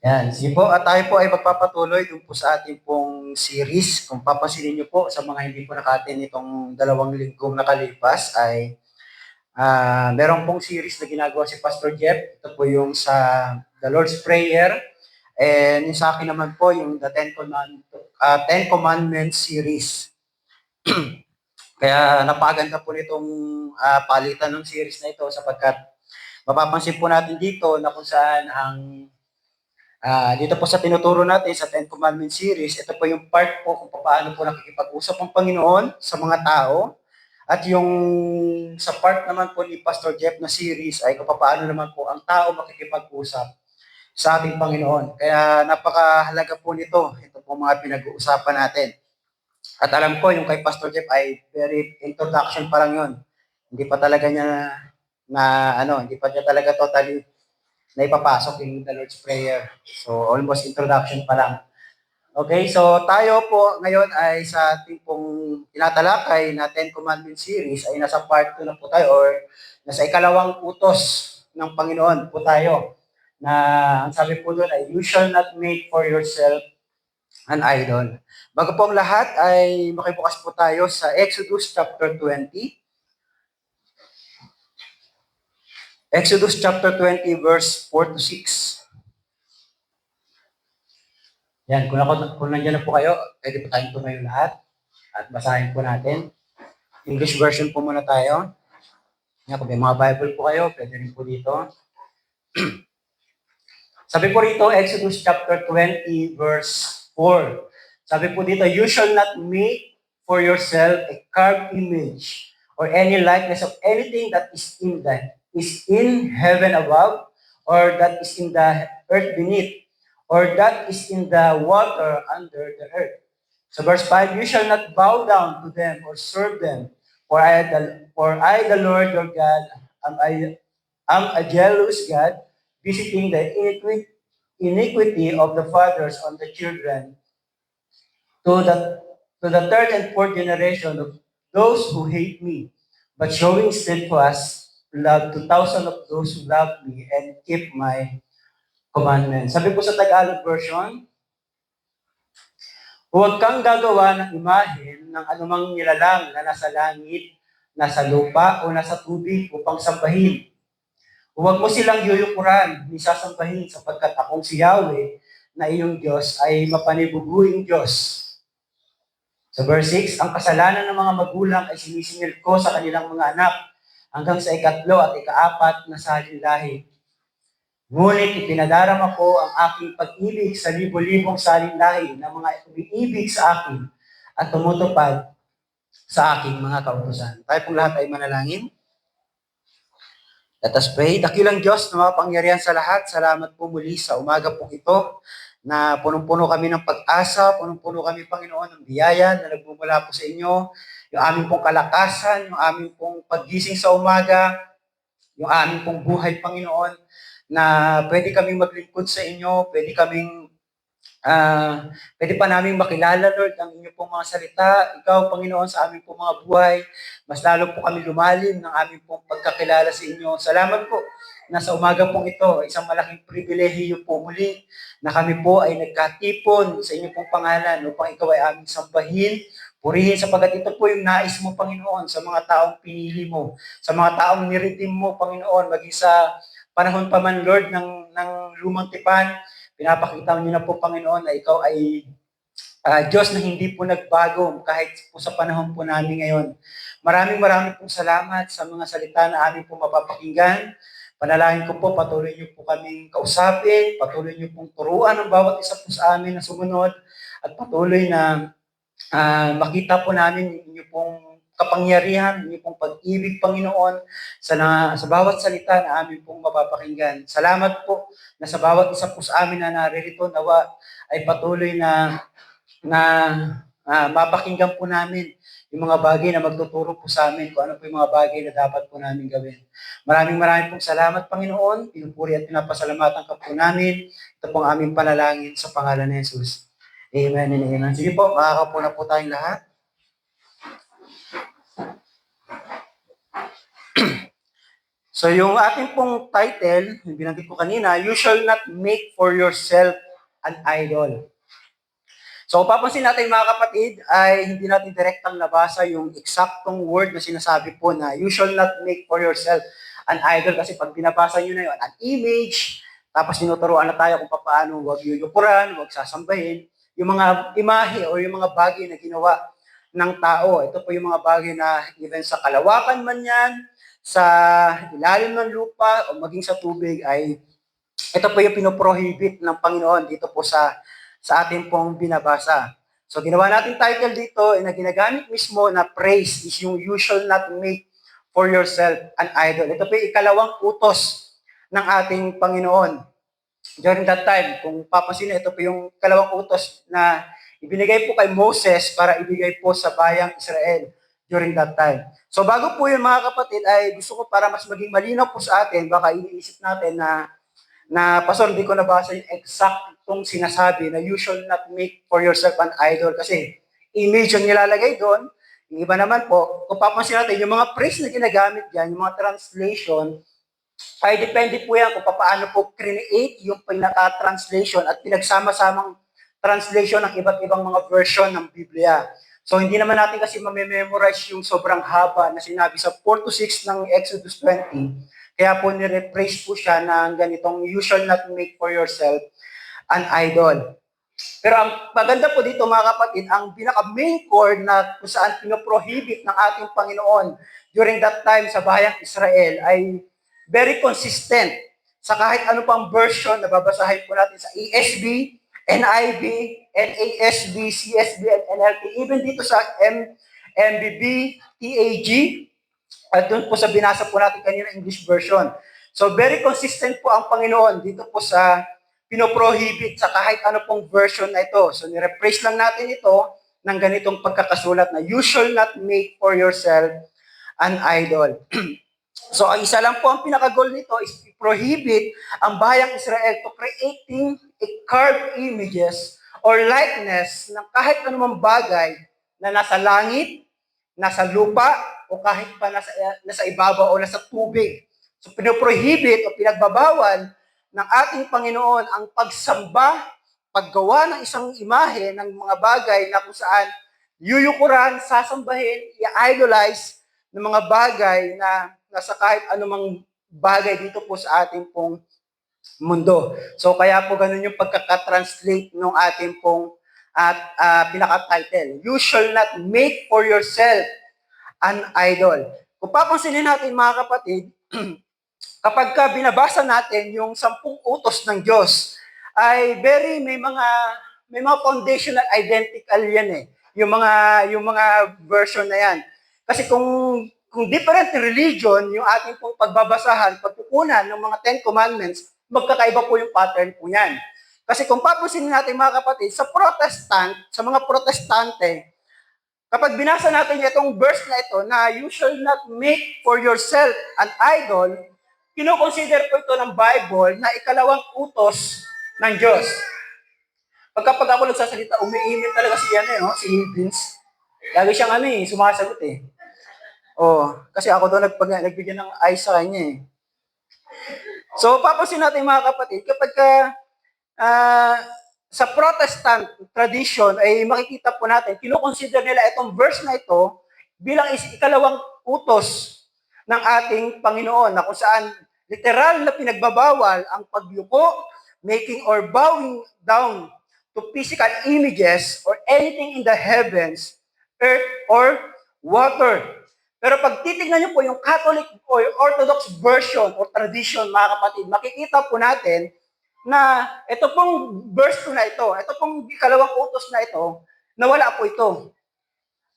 Yan, sige po, at tayo po ay magpapatuloy dun po sa ating pong series. Kung papansinin niyo po sa mga hindi po nakatin itong 2 linggong nakalipas ay meron pong series na ginagawa si Pastor Jeff. Ito po yung sa The Lord's Prayer. And yung sa akin naman po yung the Ten Commandments series. Kaya napaganda po nitong palitan ng series na ito sapagkat mapapansin po natin dito na kung saan ang dito po sa tinuturo natin sa Ten Commandments series, ito po yung part po kung paano po nakikipag-usap ang Panginoon sa mga tao. At yung sa part naman po ni Pastor Jeff na series ay kung paano naman po ang tao makikipag-usap sa ating Panginoon. Kaya napakahalaga po nito. Ito po mga pinag-uusapan natin. At alam ko yung kay Pastor Jeff ay very introduction pa lang yun. Hindi pa talaga niya hindi pa niya talaga totally na ipapasok yung the Lord's Prayer. So, almost introduction pa lang. Okay, so tayo po ngayon ay sa ating pong tinatalakay na Ten Commandments series ay nasa part 2 na po tayo or nasa ikalawang utos ng Panginoon po tayo na ang sabi po doon ay you shall not make for yourself an idol. Bago po ang lahat ay makibukas po tayo sa Exodus chapter 20. Exodus chapter 20 verse 4 to 6. Yan, kung nandiyan na po kayo, pwede po tayong tumayo lahat at basahin po natin. English version po muna tayo. Yan, kung may mga Bible po kayo, pwede rin po dito. Sabi po rito, Exodus chapter 20 verse 4. Sabi po dito, you shall not make for yourself a carved image or any likeness of anything that is in heaven above, or that is in the earth beneath, or that is in the water under the earth. So verse 5, you shall not bow down to them or serve them, for I the Lord your God, am a jealous God, visiting the iniquity of the fathers on the children to the third and fourth generation of those who hate me, but showing steadfast love to thousands of those who love me and keep my commandments. Sabi po sa Tagalog version, huwag kang gagawa ng imahen ng anumang nilalang na nasa langit, nasa lupa, o nasa tubig upang sambahin. Huwag mo silang yuyukuran, ni sasambahin sapagkat akong si Yahweh na iyong Diyos ay mapanibubuing Diyos. Sa verse 6, ang kasalanan ng mga magulang ay sinisingil ko sa kanilang mga anak hanggang sa ikatlo at ikaapat na salinlahi. Ngunit ipinadarama ko ang aking pag-ibig sa libo-libong salinlahi ng mga umiibig sa akin at tumutupad sa aking mga kautusan. Tayo pong lahat ay manalangin. Let us pray. Dakilang Diyos na mapangyarihan sa lahat, salamat po muli sa umaga po ito na punong-puno kami ng pag-asa, punong-puno kami, Panginoon, ng biyaya na nagmumula po sa inyo, yung aming pong kalakasan, yung aming pong paggising sa umaga, yung aming pong buhay, Panginoon, na pwede kaming maglingkod sa inyo, pwede pa namin makilala, Lord, ang inyong pong mga salita. Ikaw, Panginoon, sa aming pong mga buhay, mas lalo po kami lumalim ng aming pong pagkakilala sa inyo. Salamat po na sa umaga pong ito, isang malaking pribilehiyo po muli na kami po ay nagkatipon sa inyong pong pangalan upang ikaw ay aming sambahin, purihin sapagat ito po yung nais mo, Panginoon, sa mga taong pinili mo, sa mga taong niredeem mo, Panginoon, maging sa panahon pa man, Lord, ng lumang tipan. Pinapakita niyo na po, Panginoon, na ikaw ay Diyos na hindi po nagbago kahit po sa panahon po namin ngayon. Maraming pong salamat sa mga salita na amin po mapapakinggan. Panalangin ko po, patuloy niyo po kaming kausapin, patuloy niyo pong turuan ang bawat isa po sa amin na sumunod, at patuloy na makita po namin yung inyo pong kapangyarihan, inyo pong pag-ibig, Panginoon, sa bawat salita na amin pong mapapakinggan. Salamat po na sa bawat isa po sa amin na naririto, nawa ay patuloy na mapakinggan po namin yung mga bagay na magtuturo po sa amin kung ano po yung mga bagay na dapat po namin gawin. Maraming pong salamat, Panginoon. Pinupuri at pinapasalamatan ka po namin. Ito pong aming panalangin sa pangalan ni Jesus. Amen and amen. Sige po, makakapo na po tayong lahat. So yung ating pong title, yung binanggit ko kanina, you shall not make for yourself an idol. So kung papansin natin mga kapatid, ay hindi natin direktang nabasa yung eksaktong word na sinasabi po na you shall not make for yourself an idol, kasi pag binabasa nyo na yun, an image, tapos tinuturuan na tayo kung paano huwag yuyukuran, huwag sasambahin, yung mga imahe o yung mga bagay na ginawa ng tao. Ito po yung mga bagay na even sa kalawakan man yan, sa ilalim ng lupa o maging sa tubig, ay ito po yung pinoprohibit ng Panginoon dito po sa ating pong binabasa. So ginawa natin title dito na ginagamit mismo na praise is yung you shall not make for yourself an idol. Ito po yung ikalawang utos ng ating Panginoon. During that time, kung papansin ito po yung ikalawang utos na ibinigay po kay Moses para ibigay po sa bayang Israel during that time. So bago po yun mga kapatid, ay gusto ko para mas maging malinaw po sa atin, baka iniisip natin na pastor, hindi ko nabasa yung exactong sinasabi na you shall not make for yourself an idol, kasi image yung nilalagay doon. Yung iba naman po, kung papansin natin, yung mga phrase na ginagamit dyan, yung mga translation, ay depende po yan kung paano po create yung pinaka-translation at pinagsama-samang translation ng iba't ibang mga version ng Biblia. So hindi naman natin kasi mamememorize yung sobrang haba na sinabi sa 4 to 6 ng Exodus 20. Kaya po nire-praise po siya ng ganitong you shall not make for yourself an idol. Pero ang maganda po dito mga kapatid, ang pinaka-main core na kung saan pinoprohibit ng ating Panginoon during that time sa bayang Israel ay very consistent sa kahit ano pang version na babasahin po natin sa ESV, NIV, NASB, CSB, and NLT. Even dito sa MBB, TAG, at doon po sa binasa po natin kanina English version. So very consistent po ang Panginoon dito po sa pinoprohibit sa kahit ano pong version na ito. So nireplace lang natin ito ng ganitong pagkakasulat na you shall not make for yourself an idol. So ang isa lang po ang pinaka-goal nito is prohibit ang bayang Israel to creating a carved images or likeness ng kahit anumang bagay na nasa langit, nasa lupa, o kahit pa nasa ibabaw o nasa tubig. So pinoprohibit o pinagbabawal ng ating Panginoon ang pagsamba, paggawa ng isang imahe ng mga bagay na kung saan yuyukuran, sasambahin, i-idolize ng mga bagay na nasa kahit anumang bagay dito po sa ating pong mundo. So kaya po ganun yung pagkaka-translate ng ating pong pinaka-title. You shall not make for yourself an idol. Kung papansinin natin mga kapatid, kapag ka binabasa natin yung 10 utos ng Diyos, ay may mga foundational identical yan eh. Yung mga version na yan. Kasi kung different religion yung ating pong pagbabasahan, pagkukunan ng mga 10 commandments, magkakaiba po yung pattern po yan. Kasi kung papansinin natin mga kapatid, sa mga protestante, kapag binasa natin itong verse na ito na you shall not make for yourself an idol, kinoconsider po ito ng Bible na ikalawang utos ng Diyos. Pagkapag ako nagsasalita, umiimit talaga si si Vince. Lagi siyang sumasagot eh. Kasi ako daw nagbigyan ng eyes sa kanya eh. So, papasin natin mga kapatid, kapag sa Protestant tradition ay makikita po natin, kinoconsider nila itong verse na ito bilang ikalawang utos ng ating Panginoon na kung saan literal na pinagbabawal ang pagyuko, making or bowing down to physical images or anything in the heavens, earth, or water. Pero pag titignan niyo po yung Catholic or Orthodox version or tradition, mga kapatid, makikita po natin na ito pong verse na ito, ito pong ikalawang utos na ito, nawala po ito.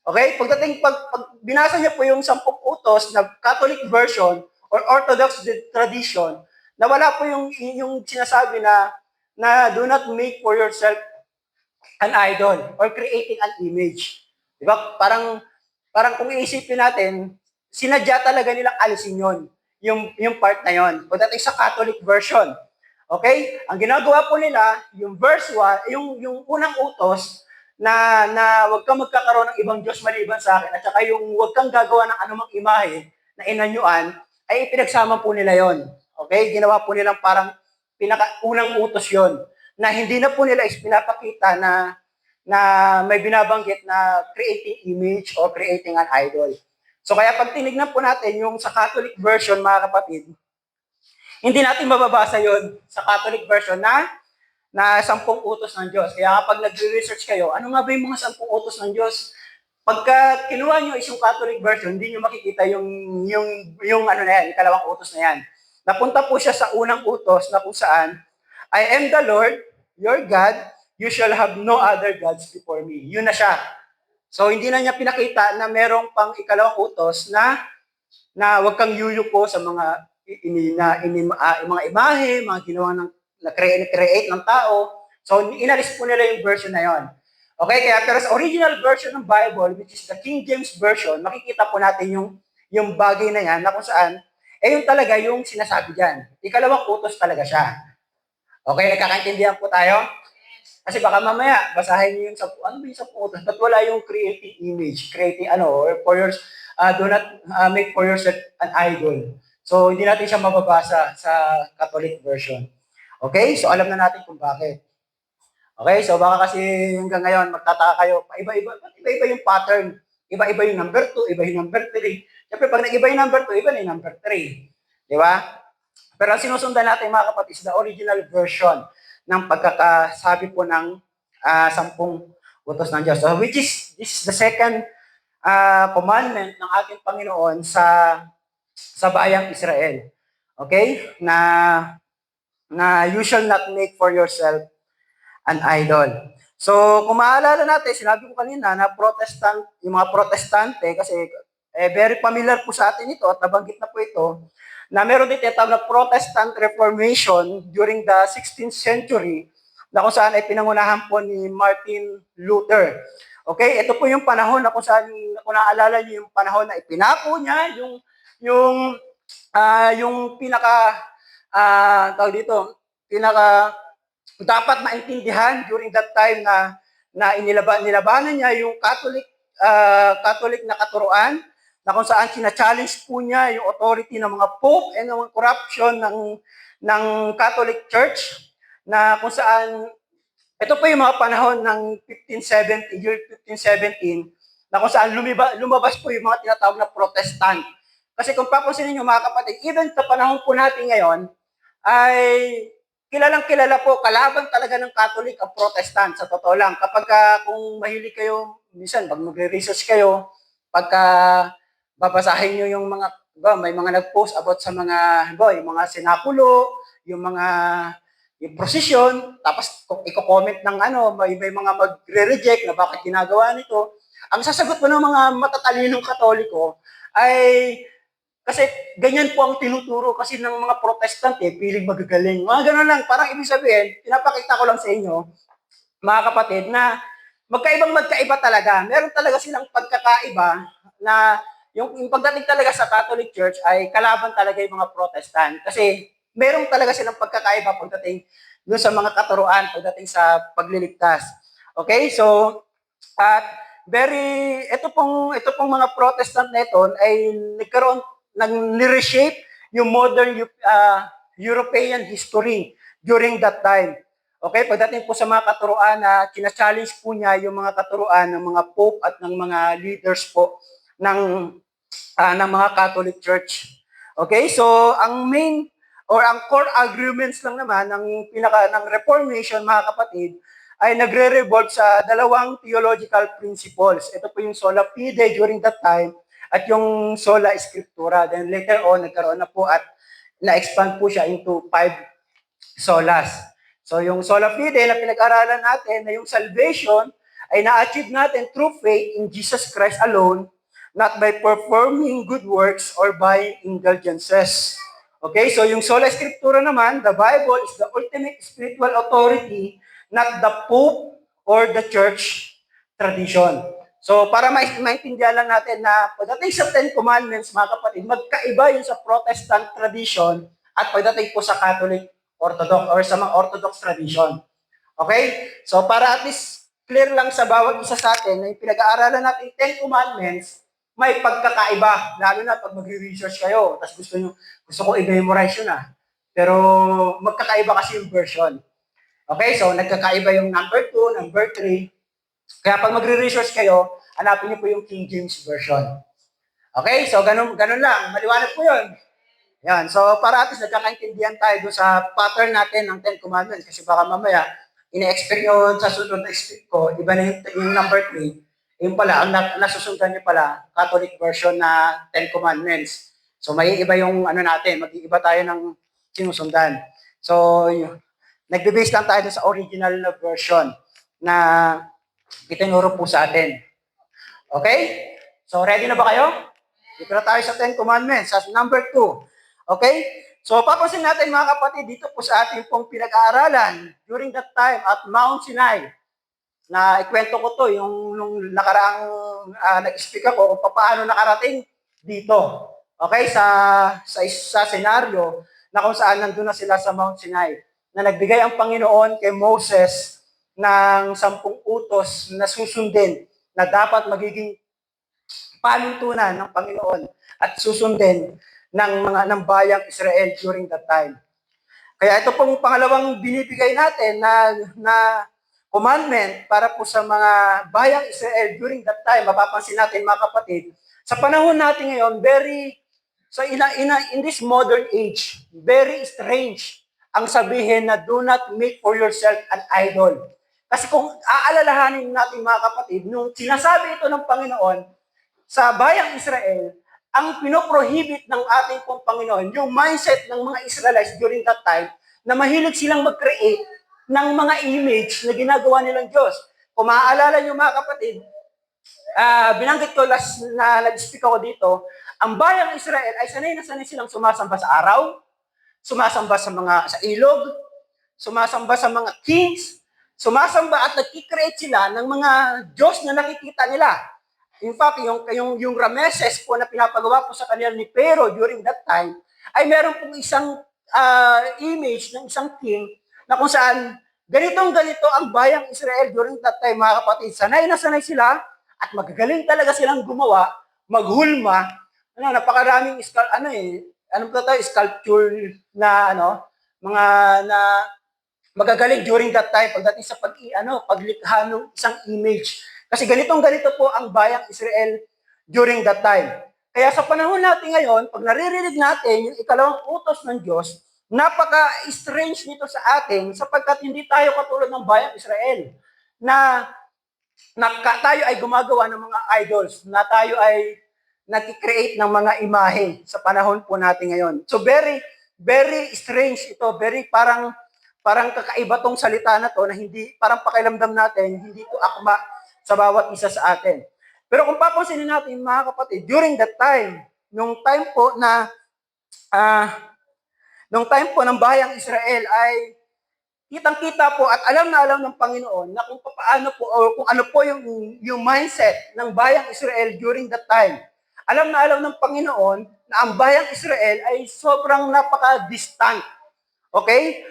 Okay? Pag binasa niyo po yung 10 utos na Catholic version or Orthodox tradition, nawala po yung sinasabi na do not make for yourself an idol or creating an image. Di ba? Parang kung iisipin natin, sinadya talaga nilang alisin yon, yung part na yon. Pagdating sa Catholic version, okay? Ang ginagawa po nila, yung verse 1, yung unang utos na huwag kang magkakaroon ng ibang Diyos maliban sa akin, at saka yung huwag kang gagawa ng anumang imahe na inanyuan, ay ipinagsama po nila yon. Okay? Ginawa po nilang parang unang utos yon na hindi na po nila pinapakita na may binabanggit na creating image or creating an idol. So kaya pag tinignan po natin yung sa Catholic version, mga kapatid, hindi natin mababasa yon sa Catholic version na 10 utos ng Diyos. Kaya kapag nagre-research kayo, ano nga ba yung mga 10 utos ng Diyos? Pagka kinuha nyo is yung Catholic version, hindi nyo makikita yung ano na yan, ikalawang utos na yan. Napunta po siya sa unang utos na kung saan, I am the Lord, your God, you shall have no other gods before me. Yun na siya. So hindi na niya pinakita na merong pang ikalawang utos na wag kang yuyuko sa mga mga imahe, mga ginawa ng na-create ng tao. So inalis po nila yung version na yon. Okay, kaya pero sa original version ng Bible, which is the King James Version, makikita po natin yung bagay na yan na kung saan, yung talaga yung sinasabi dyan. Ikalawang utos talaga siya. Okay, nagkakaintindihan po tayo? Kasi baka mamaya, basahin niyo yung ano ba yung 10 utos? Ba't wala yung creating image, creating or for your, do not make for yourself an idol. So, hindi natin siya mababasa sa Catholic version. Okay, so alam na natin kung bakit. Okay, so baka kasi hanggang ngayon magtataka kayo, iba-iba yung pattern. Iba-iba yung number 2, iba yung number 3. Siyempre, pag nag-iba yung number 2, iba na yung number 3. Di ba? Pero ang sinusundan natin, mga kapatid, is the original version ng pagkakasabi po ng 10 utos ng Diyos. So, this is the second commandment ng ating Panginoon sa bayang Israel. Okay? Na you shall not make for yourself an idol. So, kung maalala natin, sinabi ko kanina na yung mga protestante, kasi very familiar po sa atin ito at nabanggit na po ito, na meron din tinatawag na Protestant Reformation during the 16th century, na kung saan ay pinangunahan po ni Martin Luther. Okay, ito po yung panahon na kung saan, kung naalala niyo yung panahon na ipinako niya, yung dapat maintindihan during that time na nilabanan niya yung Catholic na katuruan, na kung saan sina-challenge po niya yung authority ng mga pope and ng corruption ng Catholic Church, na kung saan ito po yung mga panahon ng 1517, year 1517, na kung saan lumabas po yung mga tinatawag na Protestant. Kasi kung papansinin niyo, mga kapatid, even sa panahon po natin ngayon, ay kilalang-kilala po, kalaban talaga ng Catholic ang Protestant, sa totoo lang. Kapag kung mahilig kayo, minsan pag magre-research kayo, pagka babasahin nyo yung mga, may mga nag-post about sa mga, yung mga sinakulo, yung procession, tapos kung i-comment ng may mga magre-reject na bakit ginagawa nito, ang sasagot mo ng mga matatalinong Katoliko ay kasi ganyan po ang tinuturo kasi ng mga Protestante, piling magagaling. Mga gano'n lang, parang ibig sabihin, pinapakita ko lang sa inyo, mga kapatid, na magkaiba talaga. Meron talaga silang pagkakaiba na yung pagdating talaga sa Catholic Church ay kalaban talaga yung mga Protestant. Kasi meron talaga silang pagkakaiba pagdating doon sa mga katuruan, pagdating sa pagliligtas. Okay, so, at ito pong mga Protestant na ito ay nag-reshape yung modern European history during that time. Okay, pagdating po sa mga katuruan na kina-challenge po niya yung mga katuruan ng mga pope at ng mga leaders po ng mga Catholic Church. Okay, so ang main or ang core arguments lang naman ng Reformation, mga kapatid, ay nagre-revolve sa dalawang theological principles. Ito po yung sola fide during that time at yung sola scriptura. Then later on, nagkaroon na po at na-expand po siya into 5 solas. So yung sola fide na pinag-aralan natin na yung salvation ay na-achieve natin through faith in Jesus Christ alone, not by performing good works or by indulgences. Okay, so yung sola scriptura naman, the Bible is the ultimate spiritual authority, not the Pope or the church tradition. So para maintindihan lang natin na pagdating sa 10 Commandments, mga kapatid, magkaiba yun sa Protestant tradition at pagdating po sa Catholic Orthodox or sa mga Orthodox tradition. Okay? So para at least clear lang sa bawat isa sa atin na yung pinag-aaralan natin 10 Commandments, may pagkakaiba, lalo na pag magre-research kayo, tapos gusto ko i-memorize yun Pero magkakaiba kasi yung version. Okay, so nagkakaiba yung number 2, number 3. Kaya pag magre-research kayo, hanapin niyo po yung King James Version. Okay, so ganun lang. Maliwanag po yun. Yan, so para at least nagkakaintindihan tayo doon sa pattern natin ng Ten Commandments. Kasi baka mamaya, ine-expect nyo sa sunod na expect ko, iba na yung number 3. Yung pala, ang nasusundan nyo pala, Catholic version na Ten Commandments. So may iba yung ano natin, mag-iiba tayo ng sinusundan. So, nagbe-base lang tayo sa original na version na itinuro po sa atin. Okay? So, ready na ba kayo? Dito na tayo sa Ten Commandments, sa number 2. Okay? So, papansin natin mga kapatid, dito po sa ating pong pinag-aaralan during that time at Mount Sinai, na ikwento ko to, yung nung nakaraang nag-speak ako kung paano nakarating dito. Okay? Sa senaryo na kung saan nandun na sila sa Mount Sinai, na nagbigay ang Panginoon kay Moses ng 10 utos na susundin na dapat magiging panuntunan ng Panginoon at susundin ng bayang Israel during that time. Kaya ito pong pangalawang binibigay natin na commandment para po sa mga bayang Israel during that time. Mapapansin natin mga kapatid, sa panahon natin ngayon, in this modern age, very strange ang sabihin na do not make for yourself an idol. Kasi kung aalalahanin natin mga kapatid, nung sinasabi ito ng Panginoon sa bayang Israel, ang pinoprohibit ng ating pong Panginoon, yung mindset ng mga Israelites during that time, na mahilig silang mag-create ng mga image na ginagawa nilang Diyos. Kung maaalala nyo mga kapatid, binanggit ko last na nag-speak ako dito, ang bayang Israel ay sanay na sanay silang sumasamba sa araw, sumasamba sa ilog, sumasamba sa mga kings, sumasamba at nagkikreate sila ng mga Diyos na nakikita nila. In fact, yung Rameses po na pinapagawa po sa kanila ni Pero during that time, ay meron pong isang image ng isang king na kung saan ganito ang bayang Israel during that time, mga kapatid. Sanay na sanay sila at magagaling talaga silang gumawa, maghulma. Napakaraming sculpture na mga na magagaling during that time pagdating sa paglikha ng isang image. Kasi ganito po ang bayang Israel during that time. Kaya sa panahon natin ngayon, pag naririnig natin yung ikalawang utos ng Diyos, napaka-strange nito sa atin sapagkat hindi tayo katulad ng bayang Israel na tayo ay gumagawa ng mga idols, na tayo ay nag-create ng mga imahe sa panahon po natin ngayon. So very, very strange ito. Very parang kakaiba tong salita na to na hindi, parang pakiramdam natin, hindi to akma sa bawat isa sa atin. Pero kung papansinin natin mga kapatid, during that time, nung time po ng bayang Israel ay kitang-kita po at alam na alam ng Panginoon na kung paano po o kung ano po yung mindset ng bayang Israel during that time. Alam na alam ng Panginoon na ang bayang Israel ay sobrang napaka-distant. Okay?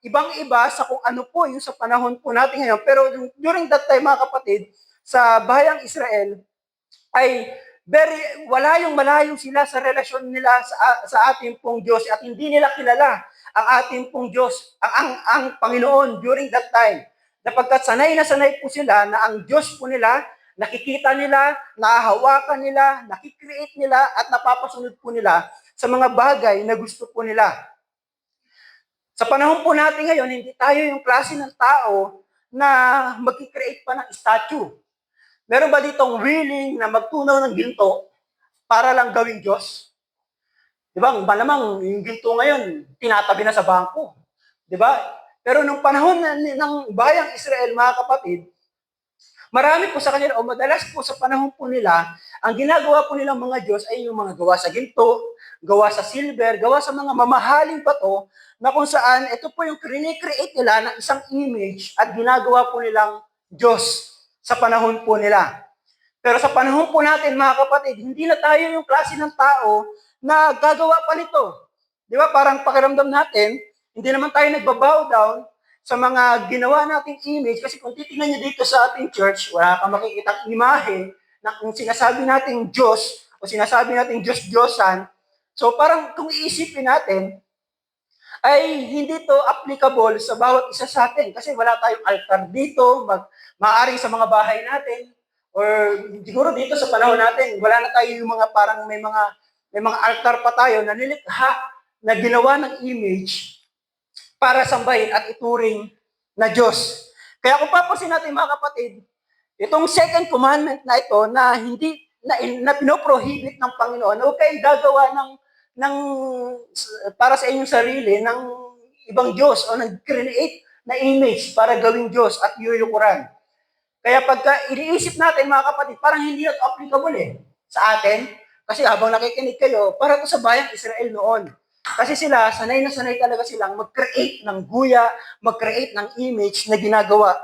Ibang-iba sa kung ano po yung sa panahon po natin ngayon. Pero during that time, mga kapatid, sa bayang Israel, ay malayong sila sa relasyon nila sa ating pong Diyos at hindi nila kilala ang ating pong Diyos, ang Panginoon during that time. Napagkat sanay na sanay po sila na ang Diyos po nila, nakikita nila, nahahawakan nila, nakikreate nila, at napapasunod po nila sa mga bagay na gusto po nila. Sa panahon po natin ngayon, hindi tayo yung klase ng tao na mag-create pa ng statue. Meron ba ditong willing na magtunaw ng ginto para lang gawing Diyos? Di ba? Malamang yung ginto ngayon, tinatabi na sa bangko. Di ba? Pero nung panahon ng bayang Israel, mga kapatid, marami po sa kanila, o madalas po sa panahon po nila, ang ginagawa po nilang mga Diyos ay yung mga gawa sa ginto, gawa sa silver, gawa sa mga mamahaling bato, na kung saan ito po yung create nila ng isang image at ginagawa po nilang Diyos sa panahon po nila. Pero sa panahon po natin, mga kapatid, hindi na tayo yung klase ng tao na gagawa pa nito. Di ba? Parang pakiramdam natin, hindi naman tayo nagbabow down sa mga ginawa nating image. Kasi kung titingnan nyo dito sa ating church, wala kang makikitang imahe na kung sinasabi nating Diyos o sinasabi nating Diyos-Diyosan, so parang kung iisipin natin, ay hindi to applicable sa bawat isa sa atin kasi wala tayong altar dito, maaaring sa mga bahay natin or siguro dito sa panahon natin, wala na tayo yung mga parang may mga altar pa tayo na nilikha na ginawa ng image para sambahin at ituring na Diyos. Kaya kung papansin natin mga kapatid, itong second commandment na ito na hindi na pinoprohibit ng Panginoon, huwag kayong gagawa ng para sa inyong sarili ng ibang Diyos o nag-create na image para gawing Diyos at yuyukuran. Kaya pagka iniisip natin mga kapatid, parang hindi ito applicable sa atin. Kasi habang nakikinig kayo, para ito sa bayang Israel noon. Kasi sila, sanay na sanay talaga silang mag-create ng guya, mag-create ng image na ginagawa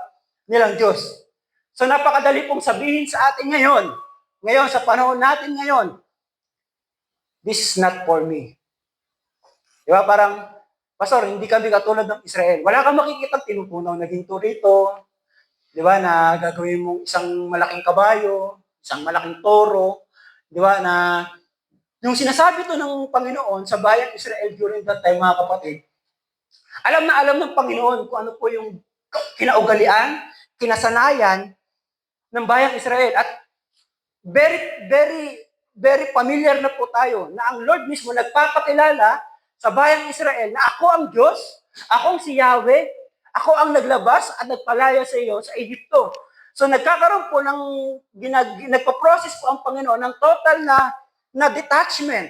nilang Diyos. So napakadali pong sabihin sa atin ngayon, sa panahon natin ngayon, this is not for me. Di ba? Parang, Pastor, hindi kami katulad ng Israel. Wala kang makikita tinutunaw na ginto rito. Di ba? Na gagawin mong isang malaking kabayo, isang malaking toro. Di ba? Na yung sinasabi to ng Panginoon sa bayang Israel during that time, mga kapatid, alam na alam ng Panginoon kung ano po yung kinaugalian, kinasanayan ng bayang Israel. At very, very, very familiar na po tayo na ang Lord mismo nagpapakilala sa bayang Israel na ako ang Diyos, akong si Yahweh, ako ang naglabas at nagpalaya sa iyo sa Egypto. So nagkakaroon po nagpa-process po ang Panginoon ng total na detachment.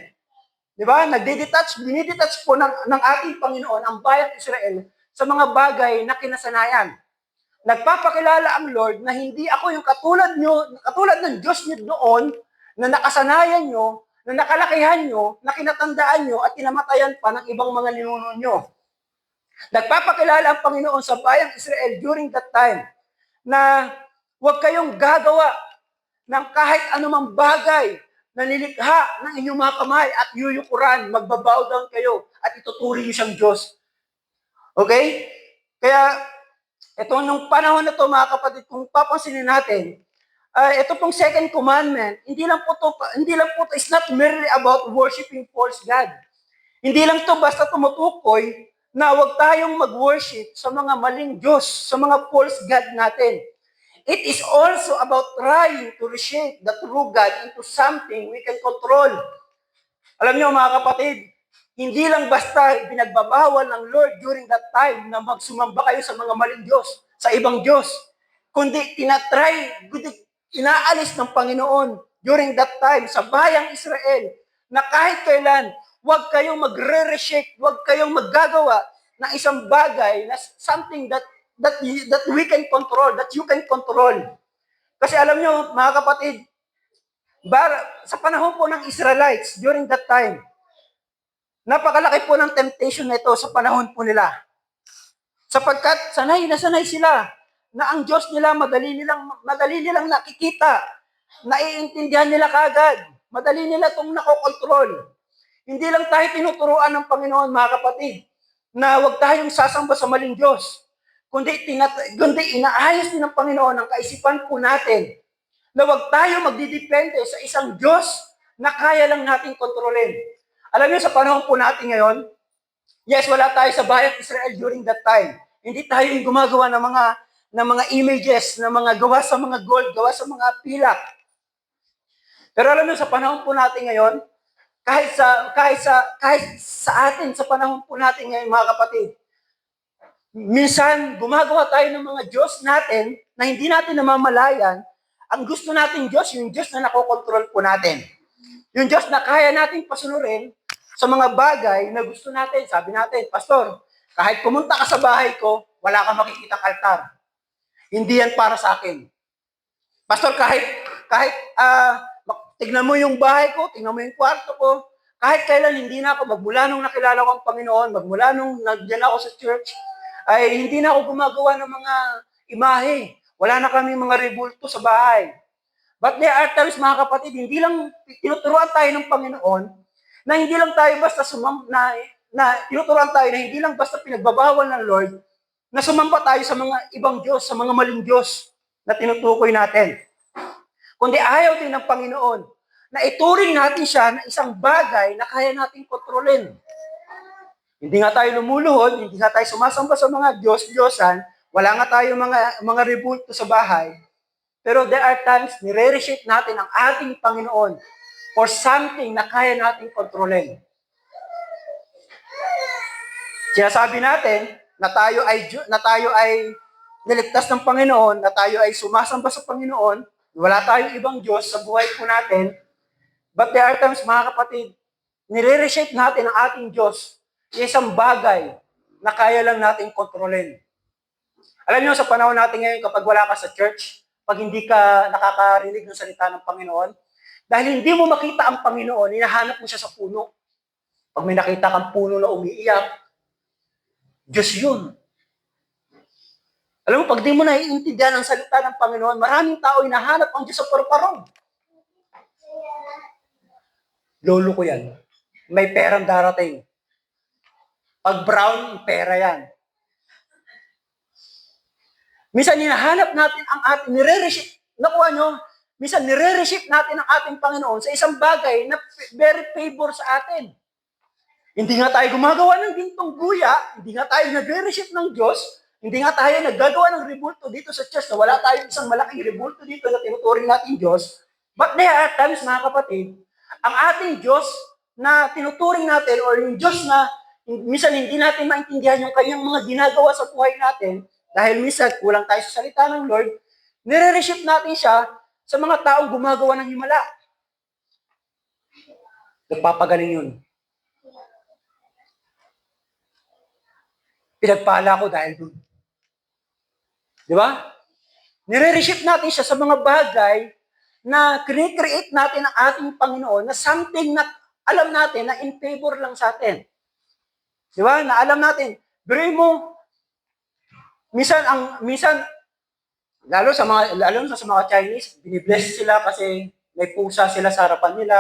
Di ba? Dinidetach po ng ating Panginoon ang bayang Israel sa mga bagay na kinasanayan. Nagpapakilala ang Lord na hindi ako yung katulad ng Diyos niyo doon, na nakasanayan nyo, na nakalakihan nyo, na kinatandaan nyo, at kinamatayan pa ng ibang mga ninuno nyo. Nagpapakilala ang Panginoon sa bayang Israel during that time na huwag kayong gagawa ng kahit anumang bagay na nilikha ng inyong mga kamay at yuyukuran, magbabow down kayo at ituturing nyo siyang Diyos. Okay? Kaya, ito nung panahon na to mga kapatid, kung papansinin natin, ito pong second commandment, hindi lang po to, it's not merely about worshiping false God. Hindi lang to basta tumutukoy na huwag tayong mag-worship sa mga maling Diyos, sa mga false God natin. It is also about trying to reshape the true God into something we can control. Alam niyo mga kapatid, hindi lang basta binagbabawal ng Lord during that time na magsumamba kayo sa mga maling Diyos, sa ibang Diyos, kundi inaalis ng Panginoon during that time sa bayang Israel na kahit kailan, huwag kayong magre-reshape, huwag kayong maggagawa ng isang bagay na something that we can control, that you can control. Kasi alam nyo, mga kapatid, sa panahon po ng Israelites during that time, napakalaki po ng temptation na ito sa panahon po nila. Sapagkat sanay na sanay sila na ang Diyos nila madali nilang nakikita, naiintindihan nila kagad, madali nila itong nakokontrol. Hindi lang tayo tinuturuan ng Panginoon, mga kapatid, na huwag tayong sasamba sa maling Diyos, kundi inaayos din ng Panginoon ang kaisipan po natin na huwag tayo magdidepende sa isang Diyos na kaya lang nating kontrolin. Alam niyo, sa panahon po natin ngayon, yes, wala tayo sa bayang Israel during that time. Hindi tayo yung gumagawa ng mga images, ng mga gawa sa mga gold, gawa sa mga pilak. Pero alam niyo, sa panahon po natin ngayon, kahit sa atin, sa panahon po natin ngayon, mga kapatid, minsan gumagawa tayo ng mga Diyos natin na hindi natin namamalayan. Ang gusto nating Diyos, yung Diyos na nakokontrol po natin. Yung Diyos na kaya nating pasunurin sa mga bagay na gusto natin. Sabi natin, Pastor, kahit pumunta ka sa bahay ko, wala kang makikitang altar. Hindi yan para sa akin. Pastor, kahit tignan mo yung bahay ko, tignan mo yung kwarto ko, kahit kailan hindi na ako, magmula nung nakilala ko ang Panginoon, magmula nung nandiyan ako sa church, ay hindi na ako gumagawa ng mga imahe. Wala na kami mga rebulto sa bahay. But there are times, mga kapatid, hindi lang tinuturuan tayo ng Panginoon na hindi lang tayo basta tinuturuan tayo na hindi lang basta pinagbabawal ng Lord na sumamba tayo sa mga ibang Diyos, sa mga maling Diyos na tinutukoy natin. kundi ayaw din ng Panginoon na ituring natin siya na isang bagay na kaya nating kontrolin. Hindi nga tayo lumuluhod, hindi nga tayo sumasamba sa mga Diyos-Diyosan, wala nga tayo mga rebulto sa bahay, pero there are times nire-reshape natin ang ating Panginoon for something na kaya nating kontrolin. Sinasabi natin na tayo ay niligtas ng Panginoon, na tayo ay sumasamba sa Panginoon, wala tayong ibang Diyos sa buhay po natin. But there are times, mga kapatid, nire-reshape natin ang ating Diyos sa isang bagay na kaya lang natin kontrolin. Alam niyo, sa panahon natin ngayon, kapag wala ka sa church, pag hindi ka nakakarinig ng salita ng Panginoon, dahil hindi mo makita ang Panginoon, hinahanap mo siya sa puno. Pag may nakita kang puno na umiiyak, Diyos yun. Alam mo, pag di mo naiintindihan ang salita ng Panginoon, maraming tao hinahanap ang Diyos sa paru-parong. Lolo ko yan. May perang darating. Pag brown, pera yan. Minsan hinahanap natin ang ating nire-reshape. Nakuha nyo? Minsan nire-reshape natin ang ating Panginoon sa isang bagay na very favor sa atin. Hindi nga tayo gumagawa ng gintong guya, hindi nga tayo nagre-reshape ng Diyos, hindi nga tayo naggagawa ng rebulto dito sa church na wala tayong isang malaking rebulto dito na tinuturing natin Diyos. But there are times, mga kapatid, ang ating Diyos na tinuturing natin or yung Diyos na minsan hindi natin maintindihan yung kanyang mga ginagawa sa buhay natin dahil minsan kulang tayo sa salita ng Lord, nire-reshape natin siya sa mga taong gumagawa ng himala. Nagpapagaling yun. Pinagpala ko dahil doon. Di ba? Nire-reshape natin siya sa mga bagay na create natin ang ating Panginoon na something na alam natin na in favor lang sa atin. Di ba? Na alam natin. Pero mo, minsan, lalo sa mga Chinese, binibless sila kasi may pusa sila sa harapan nila,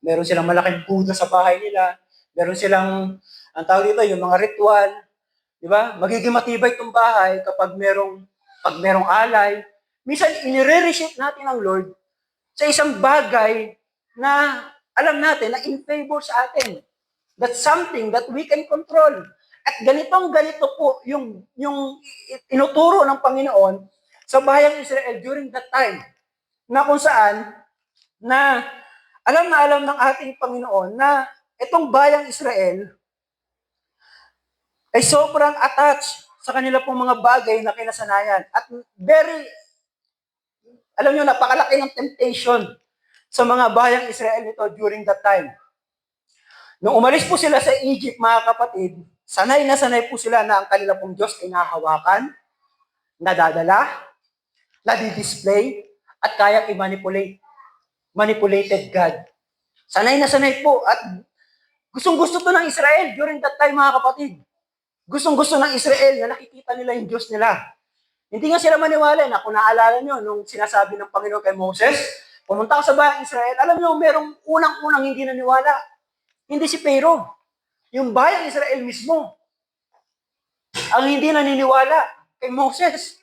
meron silang malaking Buddha sa bahay nila, meron silang, ang tawag dito, yung mga ritual, di ba? Magiging matibay itong bahay kapag merong alay. Minsan, inire-reshape natin ang Lord sa isang bagay na alam natin na in favor sa atin. That's something that we can control. At ganito po yung inuturo ng Panginoon sa bayang Israel during that time. Na kung saan, na alam ng ating Panginoon na itong bayang Israel ay sobrang attached sa kanila pong mga bagay na kinasanayan. At alam nyo, napakalaki ng temptation sa mga bayang Israel nito during that time. Nung umalis po sila sa Egypt, mga kapatid, sanay na sanay po sila na ang kanila pong Diyos ay nahawakan, nadadala, nadidisplay, at kayang i-manipulate. Manipulated God. Sanay na sanay po. At gustong-gusto to ng Israel during that time, mga kapatid. Gustong-gusto ng Israel na nakikita nila yung Diyos nila. Hindi nga sila maniwala na kung naalala nyo, nung sinasabi ng Panginoon kay Moses, pumunta ka sa bayang Israel, alam nyo, merong unang-unang hindi naniwala. Hindi si Pharaoh. Yung bayang Israel mismo. Ang hindi naniniwala kay Moses.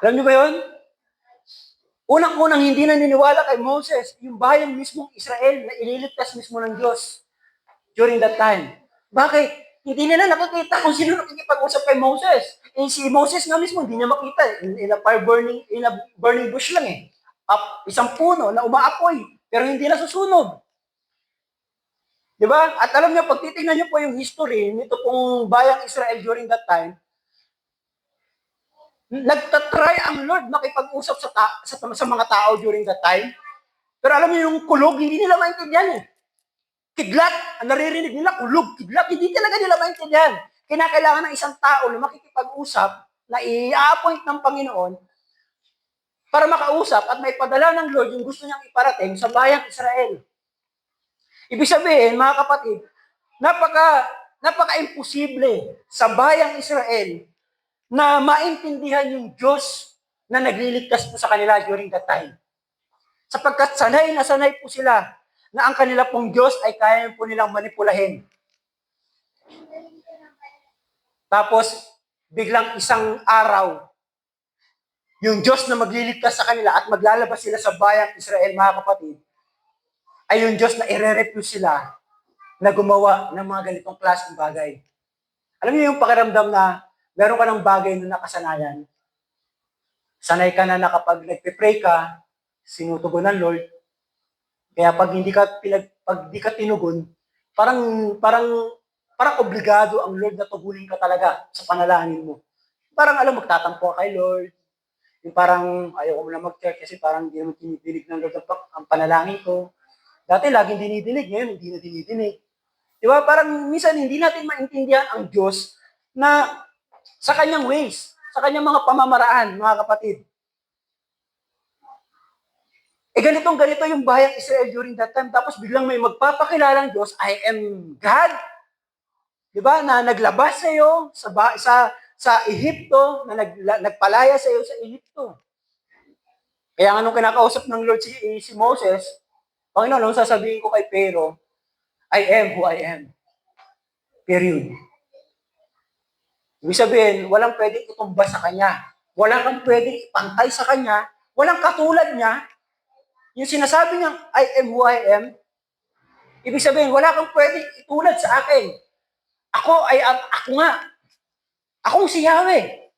Alam nyo ba yun? Unang-unang hindi naniniwala kay Moses, yung bayang mismong Israel na ililigtas mismo ng Diyos during that time. Bakit? Hindi nila nakikita kung sino nakikipag-usap kay Moses. Si Moses nga mismo, hindi niya makita. In a burning bush lang eh. Isang puno na umaapoy, pero hindi nasusunog. Diba? At alam niyo, pag titingnan niyo po yung history nito pong bayang Israel during that time, nagtatry ang Lord makipag-usap sa mga tao during that time. Pero alam niyo, yung kulog, hindi nila maintindihan eh. Kidlat, ang naririnig nila, kulog, kidlat, hindi talaga nila maintindihan. Kinakailangan ng isang tao na makikipag-usap, na i-appoint ng Panginoon, para makausap at may padala ng Lord yung gusto niyang iparating sa bayang Israel. Ibig sabihin, mga kapatid, napaka-imposible sa bayang Israel na maintindihan yung Diyos na nagliligtas po sa kanila during that time. Sapagkat sanay na sanay po sila na ang kanila pong Diyos ay kaya po nilang manipulahin. Tapos, biglang isang araw, yung Diyos na magliligtas sa kanila at maglalabas sila sa bayang Israel, mga kapatid, ay yung Diyos na ire-refuse sila na gumawa ng mga ganitong klaseng bagay. Alam niyo yung pakiramdam na meron ka ng bagay na nakasanayan, sanay ka na kapag nagpe-pray ka, sinutugon ng Lord, kaya pag di ka tinugon, parang parang parang obligado ang Lord na tugunin ka talaga sa panalangin mo. Parang alam, magtatampo ka kay Lord. Yung parang ayaw ko na mag-church kasi parang hindi naman tinidinig ng Lord ang panalangin ko. Dati laging dinidinig, ngayon hindi na dinidinig. Di ba? Parang minsan hindi natin maintindihan ang Diyos na sa kanyang ways, sa kanyang mga pamamaraan, mga kapatid. Ganito yung bayang Israel during that time. Tapos biglang may magpapakilalang Diyos, I am God. Di ba? Na naglabas sa iyo sa Ehipto, na nagpalaya sa iyo sa Ehipto. Kaya nga nung kinakausap ng Lord si Moses, Panginoon, anong sasabihin ko kay Pharaoh? I am who I am. Period. Ibig sabihin, walang pwedeng itumba sa kanya. Walang kang pwedeng ipantay sa kanya. Walang katulad niya. Yung sinasabi niyang, I am who I am, ibig sabihin, wala kang pwedeng itulad sa akin. Ako nga. Akong si Yahweh.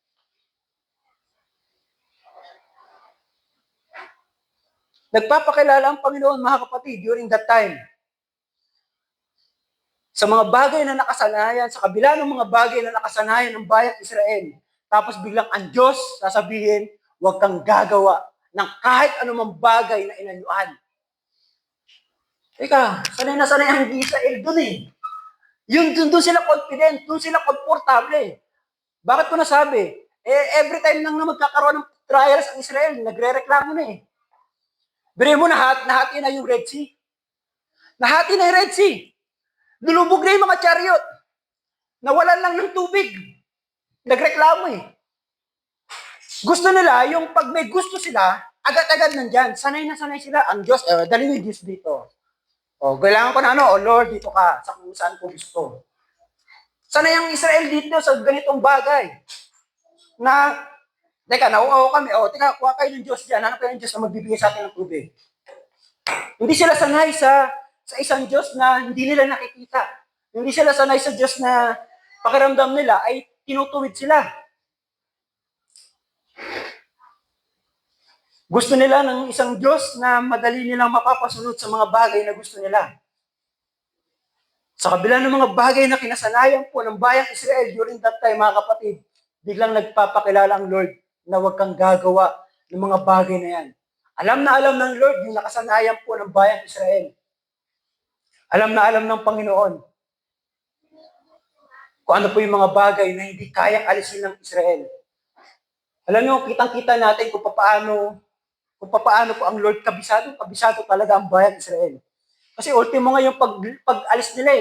Nagpapakilala ang Panginoon, mga kapatid, during that time. Sa mga bagay na nakasanayan, sa kabila ng mga bagay na nakasanayan ng bayang Israel, tapos biglang ang Diyos sasabihin, huwag kang gagawa ng kahit anumang bagay na inanyuan. Teka, sanay na sanay ang Israel dun eh. Doon sila confident, doon sila komportable. Bakit ko nasabi? Every time lang na magkakaroon ng trials ang Israel, nagre-reklamo na eh. Bire mo, nahati na yung Red Sea. Nahati na yung Red Sea. Lulubog na yung mga chariot. Nawalan lang ng tubig. Nagreklamo eh. Gusto nila, yung pag may gusto sila, agad-agad nandyan. Sanay na sanay sila. Ang Diyos, dali yung Diyos dito. Kailangan ko na Lord, dito ka, sa kung saan ko gusto. Sanay ang Israel dito sa ganitong bagay. Teka, nauuaw kami. Teka, kuha kayo ng Diyos dyan. Hanap kayo ng Diyos na magbibigay sa atin ng tubig. Hindi sila sanay sa isang Diyos na hindi nila nakikita. Hindi sila sanay sa Diyos na pakiramdam nila ay tinutuwid sila. Gusto nila ng isang Diyos na madali nilang mapapasunod sa mga bagay na gusto nila. Sa kabila ng mga bagay na kinasanayan po ng bayang Israel during that time, mga kapatid, biglang nagpapakilala ang Lord na huwag kang gagawa ng mga bagay na yan. Alam na alam ng Lord yung nakasanayan po ng bayang Israel. Alam na alam ng Panginoon kung ano po yung mga bagay na hindi kayang alisin ng Israel. Alam niyo, kitang-kita natin kung paano po ang Lord kabisado talaga ang bayang Israel. Kasi ultimo nga yung pag-alis nila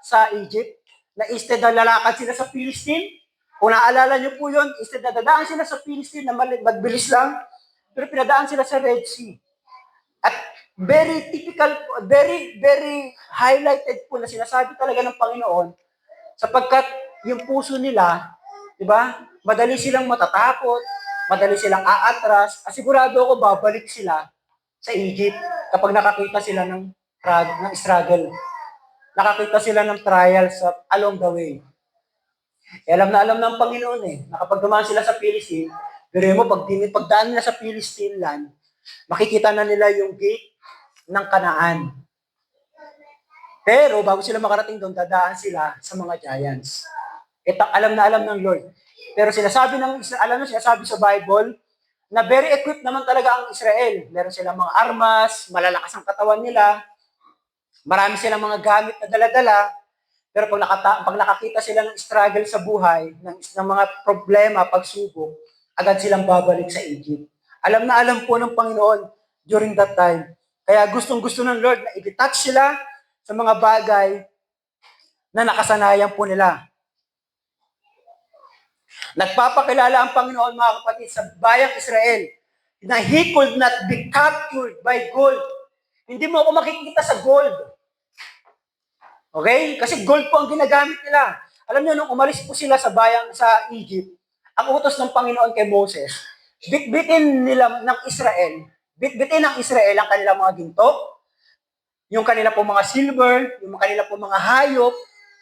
sa Egypt, na instead na lalakad sila sa Philistine, kung naalala niyo po yun, instead na dadaan sila sa Philistine na magbilis lang, pero pinadaan sila sa Red Sea. At very typical, very, very highlighted po na sinasabi talaga ng Panginoon, sapagkat yung puso nila, di ba, madali silang matatakot, madali silang aatras, asigurado ako babalik sila sa Egypt kapag nakakita sila ng struggle. Nakakita sila ng trials along the way. Alam na alam ng Panginoon na kapag dumaan sila sa Philistine, pero mo, pagdaan nila sa Philistine land, makikita na nila yung gate ng Kanaan. Pero bago sila makarating doon, dadaan sila sa mga giants. Alam na alam ng Lord. Pero sinasabi sa Bible, na very equipped naman talaga ang Israel. Meron silang mga armas, malalakas ang katawan nila, marami silang mga gamit na dala-dala, pero pag nakakita sila ng struggle sa buhay, ng mga problema, pagsubok, agad silang babalik sa Egypt. Alam na alam po ng Panginoon during that time. Kaya gustong-gusto ng Lord na i-detach sila sa mga bagay na nakasanayan po nila. Nagpapakilala ang Panginoon, mga kapatid, sa bayang Israel na He could not be captured by gold. Hindi mo ako makikita sa gold. Okay? Kasi gold po ang ginagamit nila. Alam niyo, nung umalis po sila sa Egypt, ang utos ng Panginoon kay Moses, bitbitin ng Israel ang kanilang mga ginto, yung kanila pong mga silver, yung kanila pong mga hayop,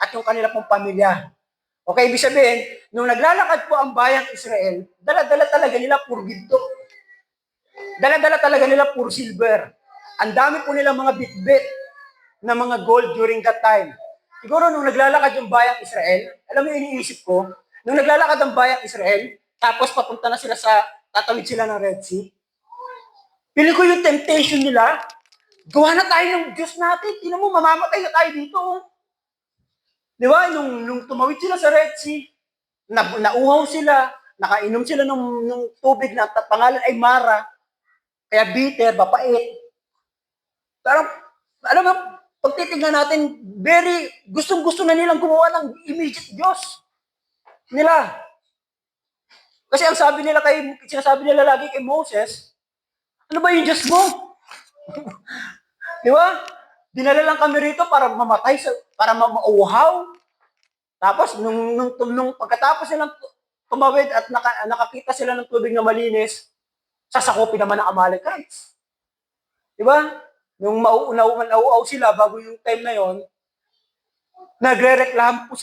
at yung kanila pong pamilya. Okay, ibig sabihin, nung naglalakad po ang bayang Israel, dala-dala talaga nila puro ginto. Dala-dala talaga nila puro silver. Ang dami po nilang mga bitbit na mga gold during that time. Siguro nung naglalakad yung bayang Israel, alam mo yung iniisip ko, nung naglalakad ang bayang Israel, tapos papunta na sila tatawid sila ng Red Sea, pili ko yung temptation nila, gawa na tayo ng Diyos natin, tinan mo, mamamatay na tayo dito. Di ba? Nung tumawid sila sa Red Sea, nauhaw sila, nakainom sila ng tubig na pangalan ay Mara, kaya bitter, mapait. Parang, alam mo, pag titignan natin, gustong-gusto na nilang gumawa ng immediate Diyos nila. Kasi ang sinasabi nila lagi kay Moses, ano ba yung Diyos mo? Di ba? Dinala lang kami rito para mamatay, para mauhaw. Tapos, nung pagkatapos nilang tumawid at nakakita sila ng tubig na malinis, sasakupin naman ng Amalekites. Di ba? Nung nauuaw sila bago yung time na yon, nagrereklamo po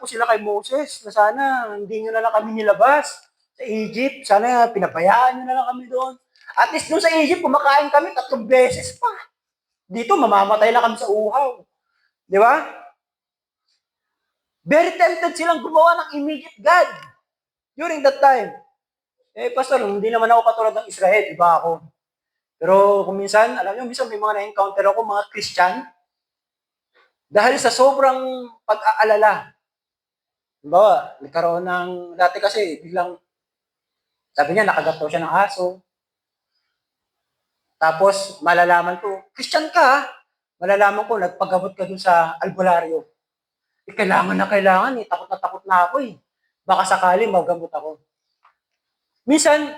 sila kay Moses na sana hindi nyo na lang kami nilabas sa Egypt. Sana pinabayaan nyo na lang kami doon. At least doon sa Egypt, kumakain kami 3 beses pa. Dito, mamamatay na kami sa uhaw. Di ba? Very tempted silang gumawa ng immediate God during that time. Pastor, hindi naman ako katulad ng Israel, iba ako. Pero kung minsan, alam niyo, minsan may mga na-encounter ako, mga Christian, dahil sa sobrang pag-aalala. Diba, nagkaroon ng, dati kasi, biglang, sabi niya, nakagat daw siya ng aso. Tapos, malalaman ko, Christian ka, malalaman ko, nagpagabot ka dun sa albularyo. Kailangan, takot na takot na ako eh. Baka sakali, magamot ako. Minsan,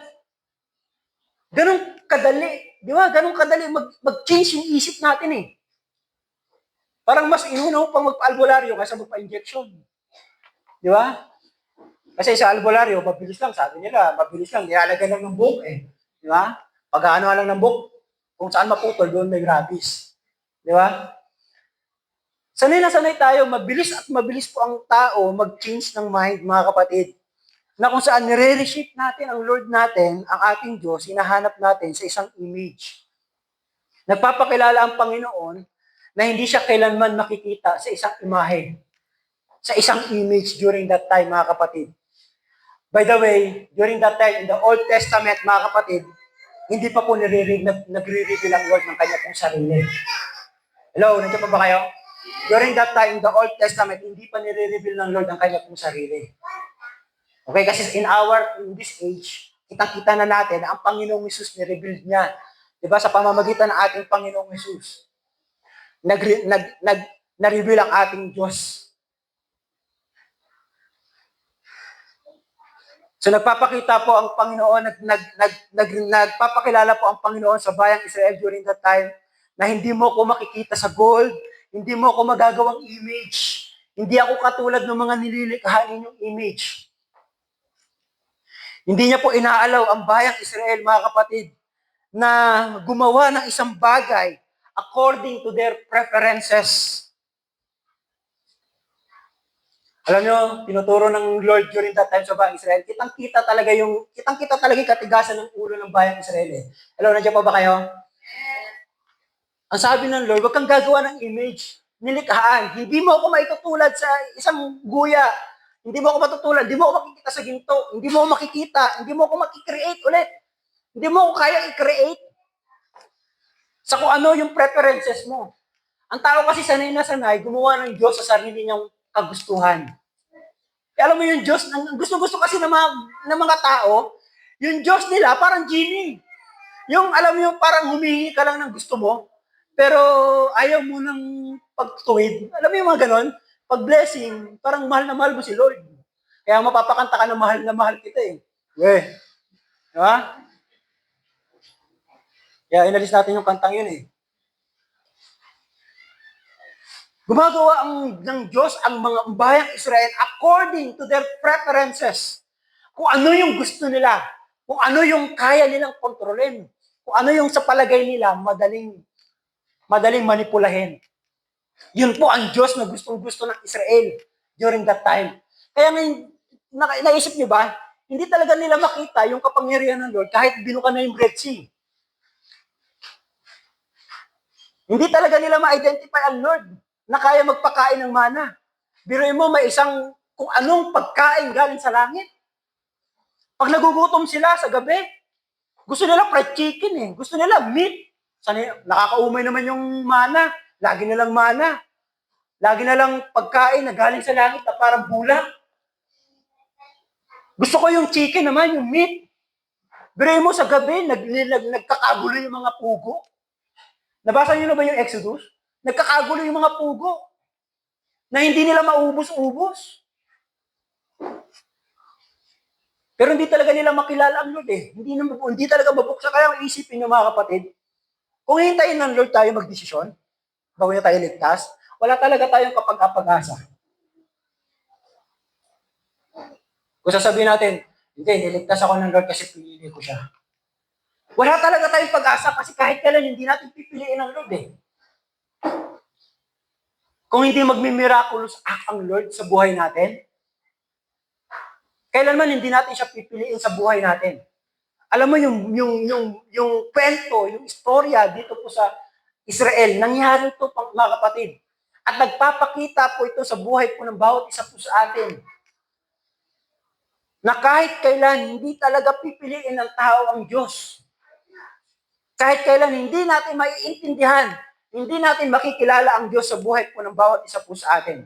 ganun kadali, di ba? Ganun kadali mag-change yung isip natin eh. Parang mas inuna mo pang magpa-albularyo kaysa magpa-injection. Di ba? Kasi sa albularyo, mabilis lang, sabi nila, mabilis lang, nilalagay lang ng buhok eh. Di ba? Pag-ano lang ng buhok, kung saan maputol, doon may rabies. Di ba? Sanay na sanay tayo, mabilis po ang tao mag-change ng mind, mga kapatid, na kung saan nire-reshape natin ang Lord natin, ang ating Diyos, hinahanap natin sa isang image. Nagpapakilala ang Panginoon na hindi siya kailanman makikita sa isang imahe, sa isang image during that time, mga kapatid. By the way, during that time, in the Old Testament, mga kapatid, hindi pa po nagre-reveal ang Lord ng kanya pong sarili. Hello, nandiyan pa ba kayo? During that time, in the Old Testament, hindi pa nire-reveal ng Lord ang kanya pong sarili. Okay, kasi in this age, kitang-kita na natin na ang Panginoong Hesus ni-reveal niya. Diba, sa pamamagitan ng ating Panginoong Hesus, na-reveal ang ating Diyos. So nagpapakita po ang Panginoon, nagpapakilala po ang Panginoon sa bayang Israel during that time na hindi mo ko makikita sa gold, hindi mo ko magagawang image, hindi ako katulad ng mga nililikhain ninyong image. Hindi niya po inaalaw ang bayang Israel, mga kapatid, na gumawa ng isang bagay according to their preferences. Alam nyo, tinuturo ng Lord during that time sa bayang Israel, kitang-kita talaga yung katigasan ng ulo ng bayang Israel eh. Hello, nandiyan pa ba kayo? Ang sabi ng Lord, huwag kang gagawa ng image, nilikhaan. Hindi mo ako maitutulad sa isang guya. Hindi mo ako matutulad, hindi mo ako makikita sa ginto, hindi mo ako makikita, hindi mo ako makikreate ulit. Hindi mo ako kaya i-create sa kung ano yung preferences mo. Ang tao kasi sanay na sanay, gumawa ng Diyos sa sarili niyang kagustuhan. Kaya alam mo yung Diyos, gusto-gusto kasi ng mga tao, yung Diyos nila parang genie. Yung alam mo yung parang humingi ka lang ng gusto mo, pero ayaw mo ng pagtuwid. Alam mo yung mga ganon? Pag-blessing, parang mahal na mahal mo si Lord. Kaya mapapakanta ka na mahal kita eh. Diba? Kaya inalis natin yung kantang yun eh. Gumagawa ng Diyos ang mga bayang Israel according to their preferences. Kung ano yung gusto nila. kung ano yung kaya nilang kontrolin, kung ano yung sa palagay nila madaling manipulahin. Yun po ang Diyos na gustong-gusto ng Israel during that time. Kaya ngayon, naisip niyo ba, hindi talaga nila makita yung kapangyarihan ng Lord kahit binuka na yung Red Sea. Hindi talaga nila ma-identify ang Lord na kaya magpakain ng mana. Biruin mo, may isang kung anong pagkain galing sa langit. Pag nagugutom sila sa gabi, gusto nila fried chicken eh. Gusto nila meat. Nakakaumay naman yung mana. Lagi na lang mana. Lagi na lang pagkain na galing sa langit na parang bulak. Gusto ko yung chicken naman, yung meat. Biruin mo sa gabi, nagkakagulo yung mga pugo. Nabasa niyo na ba yung Exodus? Nagkakagulo yung mga pugo na hindi nila maubos-ubos. Pero hindi talaga nila makilala ang Lord eh. Hindi talaga mabuksan. Kaya isipin niyo mga kapatid, kung hintayin ng Lord tayo magdesisyon, bago niya tayo ligtas, wala talaga tayong kapag-apag-asa. Kung sasabihin natin, hindi, niligtas ako ng Lord kasi pinili ko siya. Wala talaga tayong pag-asa kasi kahit kailan hindi natin pipiliin ng Lord eh. Kung hindi magmi-miraculous act ang Lord sa buhay natin, kailanman hindi natin siya pipiliin sa buhay natin. Alam mo yung kwento, yung istorya dito po sa Israel, nangyari ito mga kapatid. At nagpapakita po ito sa buhay po ng bawat isa po sa atin. Na kahit kailan hindi talaga pipiliin ng tao ang Diyos. Kahit kailan hindi natin maiintindihan, hindi natin makikilala ang Diyos sa buhay po ng bawat isa po sa atin.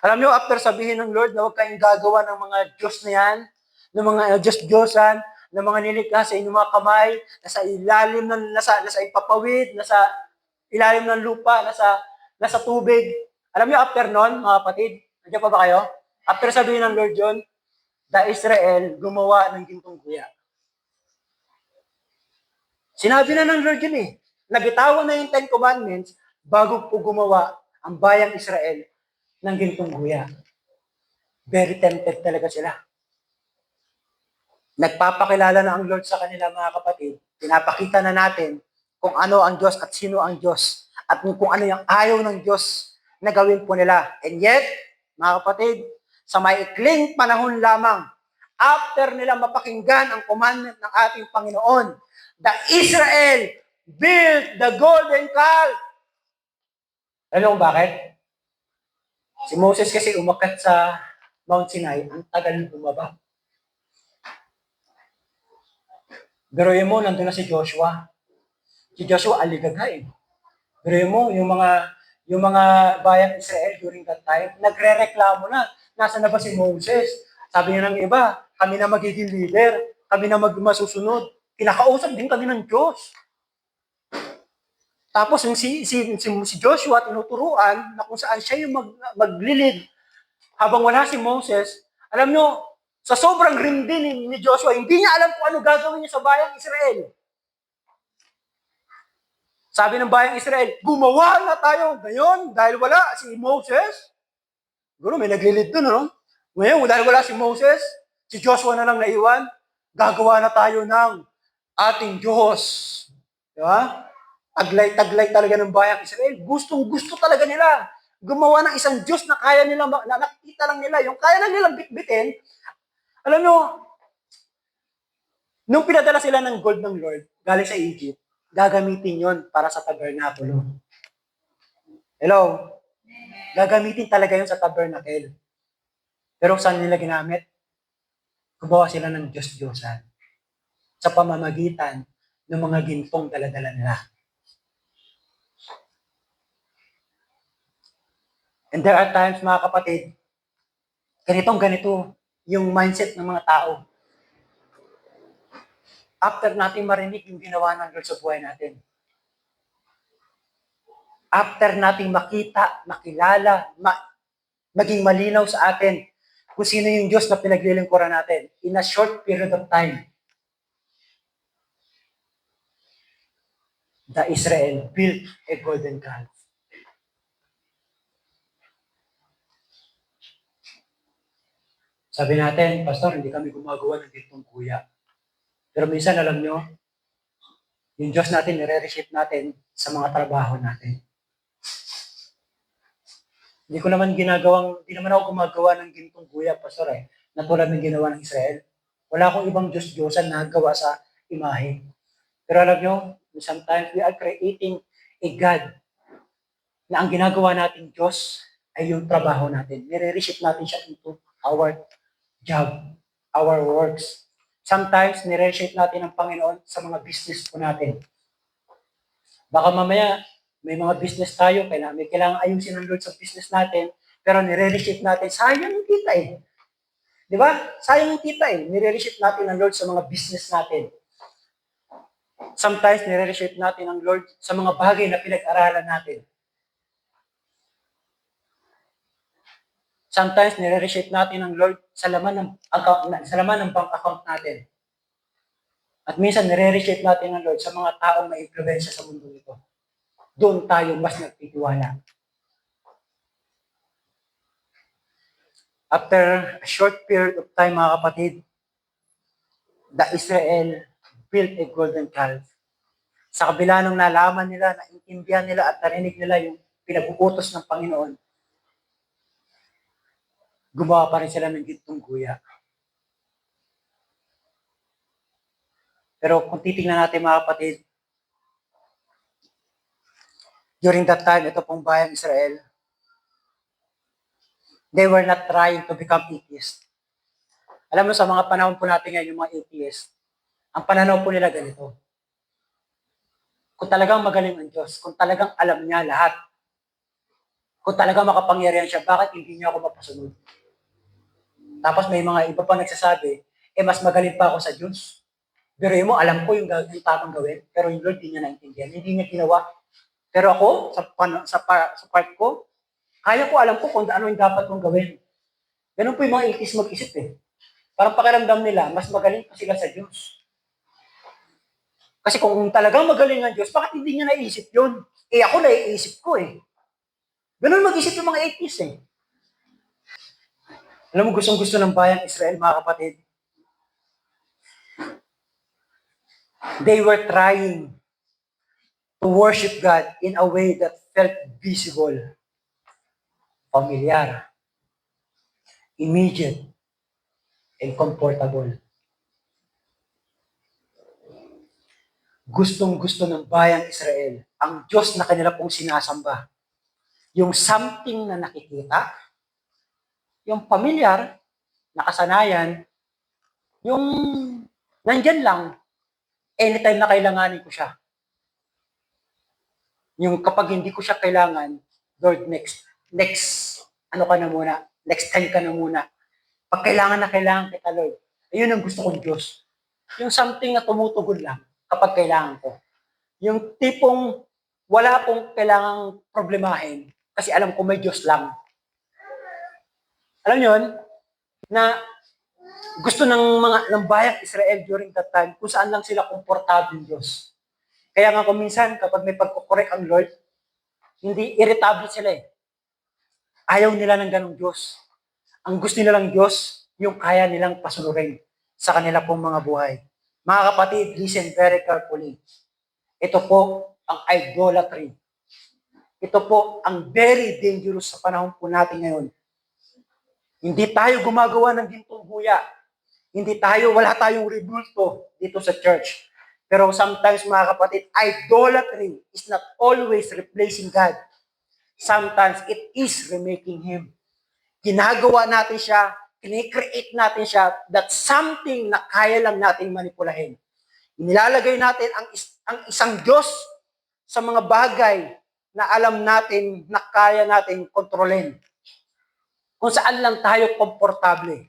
Alam niyo, after sabihin ng Lord na huwag kayong gagawa ng mga Diyos na yan, ng mga Diyos-Diyosan, ng mga nilikha sa inyong mga kamay, nasa ilalim ng, nasa ipapawid, nasa ilalim ng lupa, nasa tubig. Alam niyo, after nun, mga kapatid, nandiyan pa ba kayo? After sabihin ng Lord yun, the Israel gumawa ng gintong kuya. Sinabi na ng Lord yun eh. Nabitawan na yung Ten Commandments bago po gumawa ang bayang Israel ng gintong kuya. Very tempted talaga sila. Nagpapakilala na ang Lord sa kanila mga kapatid. Pinapakita na natin kung ano ang Diyos at sino ang Diyos. At kung ano yung ayaw ng Diyos na gawin po nila. And yet, mga kapatid, sa maikling panahon lamang, after nila mapakinggan ang commandment ng ating Panginoon, the Israel built the golden calf. Alam mo bakit? Si Moses kasi umakyat sa Mount Sinai, ang tagal bumaba. Biruin mo, nandun na si Joshua. Si Joshua, aligaga eh. Biruin mo, yung mga bayang Israel during that time, nagre-reklamo na. Nasaan na ba si Moses? Sabi niya ng iba, kami na magiging leader, kami na masusunod. Kinakausap din kami ng Diyos. Tapos yung si Joshua tinuturuan na kung saan siya yung maglilid habang wala si Moses. Alam nyo, sa sobrang rindi ni Joshua, hindi niya alam kung ano gagawin niya sa bayang Israel. Sabi ng bayang Israel, gumawa na tayo ngayon dahil wala si Moses. Siguro may naglilid doon, no? Ngayon, dahil wala si Moses, si Joshua na lang naiwan, gagawa na tayo ng ating Diyos. Di ba? Taglay talaga ng bayang Israel. Gustong-gusto talaga nila. Gumawa ng isang Diyos na kaya nila, na nakita lang nila, yung kaya lang nilang bitbitin. Alam nyo, nung pinadala sila ng gold ng Lord, galing sa Egypt, gagamitin yon para sa tabernakulo. Hello? Gagamitin talaga yon sa tabernacle. Pero saan nila ginamit? Gumawa sila ng Diyos-Diyosan sa pamamagitan ng mga gintong daladala nila. And there are times, mga kapatid, ganito yung mindset ng mga tao. After natin marinig yung ginawa ng Lord sa buhay natin. After natin makita, makilala, maging malinaw sa atin kung sino yung Diyos na pinaglilingkuran natin in a short period of time. The Israel built a golden calf. Sabi natin, Pastor, hindi kami gumagawa ng gintong kuya. Pero minsan, alam nyo, yung Diyos natin, nire-reshape natin sa mga trabaho natin. Hindi naman ako gumagawa ng gintong kuya, Pastor, na tulad ng ginawa ng Israel. Wala akong ibang Diyos-Diyosan na gawa sa imahe. Pero alam nyo, sometimes we are creating a God na ang ginagawa natin Diyos ay yung trabaho natin. Nire-reshape natin siya into our job, our works. Sometimes, nire-reshape natin ang Panginoon sa mga business po natin. Baka mamaya, may mga business tayo, may kailangan ayusin ng Lord sa business natin, pero nire-reshape natin, sayang yung kita eh. Di ba? Sayang yung kita eh. Nire-reshape natin ng Lord sa mga business natin. Sometimes, nire-reshape natin ang Lord sa mga bagay na pinag-aralan natin. Sometimes, nire-reshape natin ang Lord sa laman ng bank account natin. At minsan, nire-reshape natin ang Lord sa mga taong may influensya sa mundo ito. Doon tayo mas nagtitiwala. After a short period of time, mga kapatid, the Israel built a golden calf. Sa kabila nung nalaman nila, naintindihan nila at narinig nila yung pinag-uutos ng Panginoon, gumawa pa rin sila ng gintong guya. Pero kung titingnan natin, mga kapatid, during that time, ito pong bayang Israel, they were not trying to become atheists. Alam mo, sa mga panahon po natin ngayon, yung mga atheists, ang pananaw po nila ganito. Kung talagang magaling ang Diyos, kung talagang alam niya lahat, kung talagang makapangyarihan siya, bakit hindi niya ako mapasunod? Tapos may mga iba pa nagsasabi, mas magaling pa ako sa Diyos. Pero mo, alam ko yung tamang gawin, pero yung Lord, hindi niya naintindihan, hindi niya ginawa. Pero ako, sa part ko, kaya ko, alam ko kung ano yung dapat kong gawin. Ganun po yung mga atheists mag-isip eh. Parang pakiramdam nila, mas magaling pa sila sa Diyos. Kasi kung talagang magaling ang Diyos, bakit hindi niya naisip yun? Ako naiisip ko eh. Ganun mag-isip yung mga atheists eh. Alam mo, gustong-gusto ng bayang Israel, mga kapatid. They were trying to worship God in a way that felt visible, familiar, immediate, and comfortable. Gustong-gusto ng bayang Israel ang Diyos na kanila pong sinasamba. Yung something na nakikita, yung familiar, nakasanayan, yung nandyan lang, anytime na kailanganin ko siya. Yung kapag hindi ko siya kailangan, Lord, next, next time ka na muna. Pag kailangan kita, Lord, ayun ang gusto kong Diyos. Yung something na tumutugon lang kapag kailangan ko. Yung tipong wala pong kailangang problemahin kasi alam ko may Diyos lang. Alam niyo yun, na gusto ng bayang Israel during that time kung saan lang sila komportable ng Diyos. Kaya nga kung minsan, kapag may pagkukorek ang Lord, hindi irritable sila eh. Ayaw nila ng ganong Diyos. Ang gusto nila ng Diyos, yung kaya nilang pasunurin sa kanila pong mga buhay. Mga kapatid, listen very carefully. Ito po ang idolatry. Ito po ang very dangerous sa panahon po natin ngayon. Hindi tayo gumagawa ng gintong guya. Wala tayong rebulto dito sa church. Pero sometimes, mga kapatid, idolatry is not always replacing God. Sometimes it is remaking Him. Ginagawa natin siya, kine-create natin siya, that something na kaya lang natin manipulahin. Inilalagay natin ang isang Diyos sa mga bagay na alam natin na kaya natin kontrolin. Kung saan lang tayo komportable.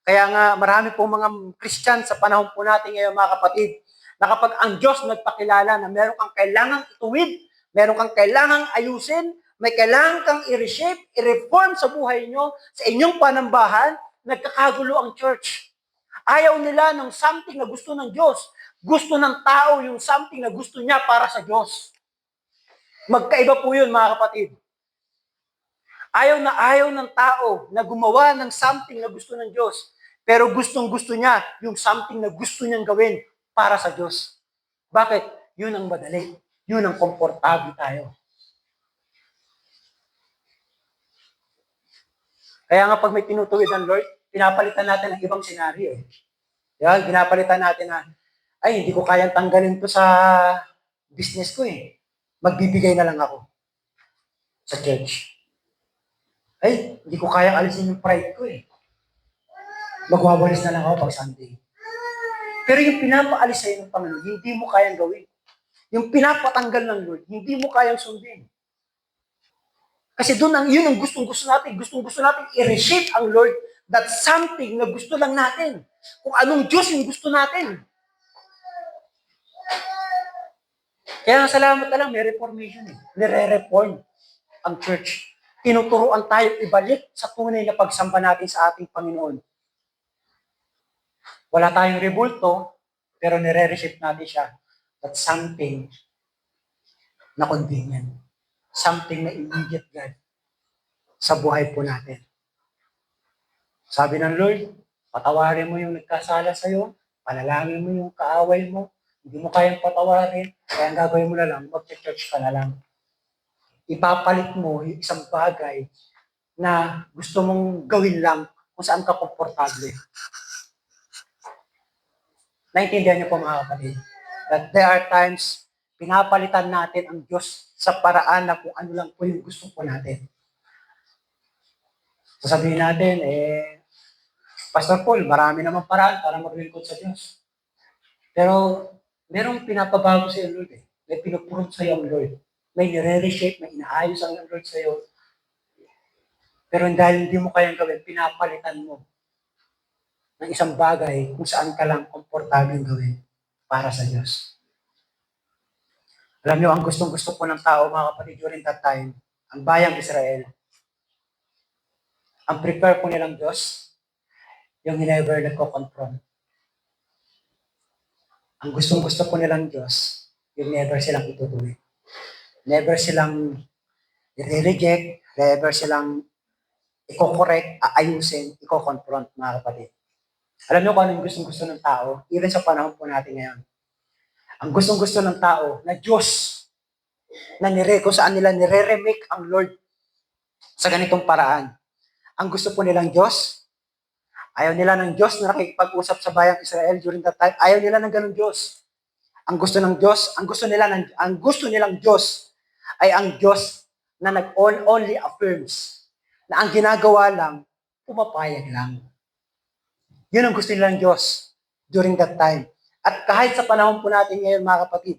Kaya nga marami pong mga Christian sa panahon po natin ngayon, mga kapatid, na kapag ang Diyos nagpakilala na meron kang kailangang ituwid, meron kang kailangang ayusin, may kailangan kang i-reshape, i-reform sa buhay nyo, sa inyong panambahan, nagkakagulo ang church. Ayaw nila ng something na gusto ng Diyos. Gusto ng tao yung something na gusto niya para sa Diyos. Magkaiba po yun, mga kapatid. ayaw ng tao na gumawa ng something na gusto ng Diyos. Pero gustong-gusto niya yung something na gusto niyang gawin para sa Diyos. Bakit? Yun ang madali. Yun ang komportable tayo. Kaya nga pag may tinutuwid ang Lord, pinapalitan natin ang ibang senaryo. Yan, pinapalitan natin na, ay, hindi ko kayang tanggalin to sa business ko eh. Magbibigay na lang ako sa church. Ay, hindi ko kayang alisin yung pride ko eh. Magwawalis na lang ako pag Sunday. Pero yung pinapaalis sa'yo ng Panginoon, hindi mo kayang gawin. Yung pinapatanggal ng Lord, hindi mo kayang sundin. Kasi doon yun ang gustong-gusto natin. Gustong-gusto natin i-reshape ang Lord that something na gusto lang natin. Kung anong Diyos yung gusto natin. Kaya salamat na lang, may reformation eh. Nire-reform ang church. Tinuturuan tayo ibalik sa tunay na pagsamba natin sa ating Panginoon. Wala tayong rebulto, pero nire-reshape natin siya. That's something na convenient. Something na immediate God sa buhay po natin. Sabi ng Lord, patawarin mo yung nagkasala sa'yo, panalangin mo yung kaaway mo, hindi mo kayang patawarin, kaya ang gagawin mo na lang, mag-church ka na lang. Ipapalit mo yung isang bagay na gusto mong gawin lang kung saan ka komportable. Naintindihan niyo po mga kapatid, that there are times pinapalitan natin ang Diyos sa paraan na kung ano lang po yung gusto po natin. Sasabihin natin, Pastor Paul, marami naman paraan para maglingkod sa Diyos. Pero merong pinapabago sa iyo, Lord eh. May pinupurot sa iyo ang Lord. May nire-reshape, may inaayos ang Lord sa iyo. Pero dahil hindi mo kayang gawin, pinapalitan mo ng isang bagay kung saan ka lang komportable gawin para sa Diyos. Alam niyo, ang gustong-gusto po ng tao, mga kapatid, during that time, ang bayang Israel, ang prepare po nilang Diyos, yung never nagko-confront. Ang gustong-gusto po nilang Diyos, yung never silang itutuloy. Never silang i-reject, never silang i-correct, aayusin, i-confront, mga kapatid. Alam niyo kung ano yung gustong-gusto ng tao, even sa panahon po natin ngayon. Ang gustong-gusto ng tao na Diyos na kung saan nila nire-remake ang Lord sa ganitong paraan. Ang gusto po nilang Diyos, ayaw nila ng Diyos na nakikipag-usap sa bayang Israel during that time. Ayaw nila ng ganung Diyos. Ang gusto ng Diyos, ang gusto nilang Diyos ay ang Diyos na only affirms na ang ginagawa lang, pumapayag lang. Yun ang gusto nilang Diyos during that time. At kahit sa panahon po natin ngayon, mga kapatid,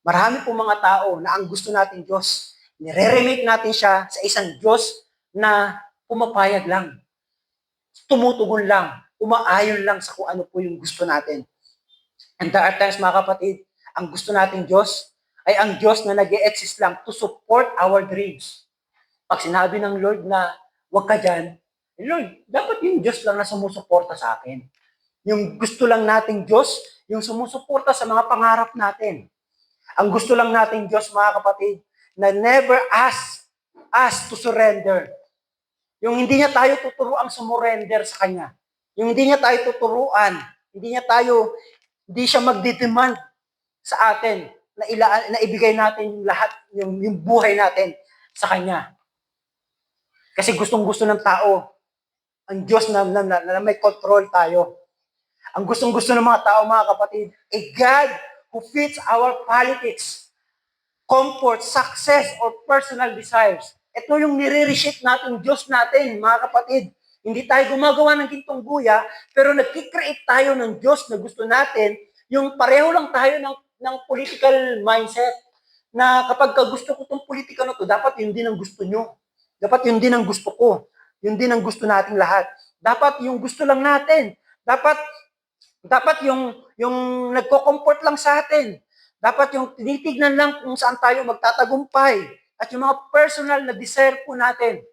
marami po mga tao na ang gusto natin Diyos, nire-remake natin siya sa isang Diyos na pumapayag lang, tumutugon lang, umaayon lang sa kung ano po yung gusto natin. And there are times, mga kapatid, ang gusto natin Diyos ay ang Diyos na nag-e-exist lang to support our dreams. Pag sinabi ng Lord na huwag ka dyan, Lord, dapat yung Diyos lang na sumusuporta sa akin. Yung gusto lang nating Diyos, yung sumusuporta sa mga pangarap natin. Ang gusto lang nating Diyos, mga kapatid, na never ask us to surrender. Yung hindi niya tayo tuturuan sumurrender sa Kanya. Yung hindi niya tayo tuturuan, hindi siya magdidemand sa atin na ibigay natin yung lahat, yung buhay natin sa Kanya. Kasi gustong-gusto ng tao, ang Diyos na may control tayo. Ang gustong-gusto ng mga tao, mga kapatid, a God who fits our politics, comfort, success, or personal desires. Ito yung nire-reshape natin Diyos natin, mga kapatid. Hindi tayo gumagawa ng gintong guya, pero nag-create tayo ng Diyos na gusto natin, yung pareho lang tayo ng political mindset, na kapag gusto ko itong politika na to, dapat yun din ang gusto nyo. Dapat yun din ang gusto ko. Yun din ang gusto nating lahat. Dapat yung gusto lang natin. Dapat yung nagko-comfort lang sa atin. Dapat yung tinitignan lang kung saan tayo magtatagumpay. At yung mga personal na desire po natin.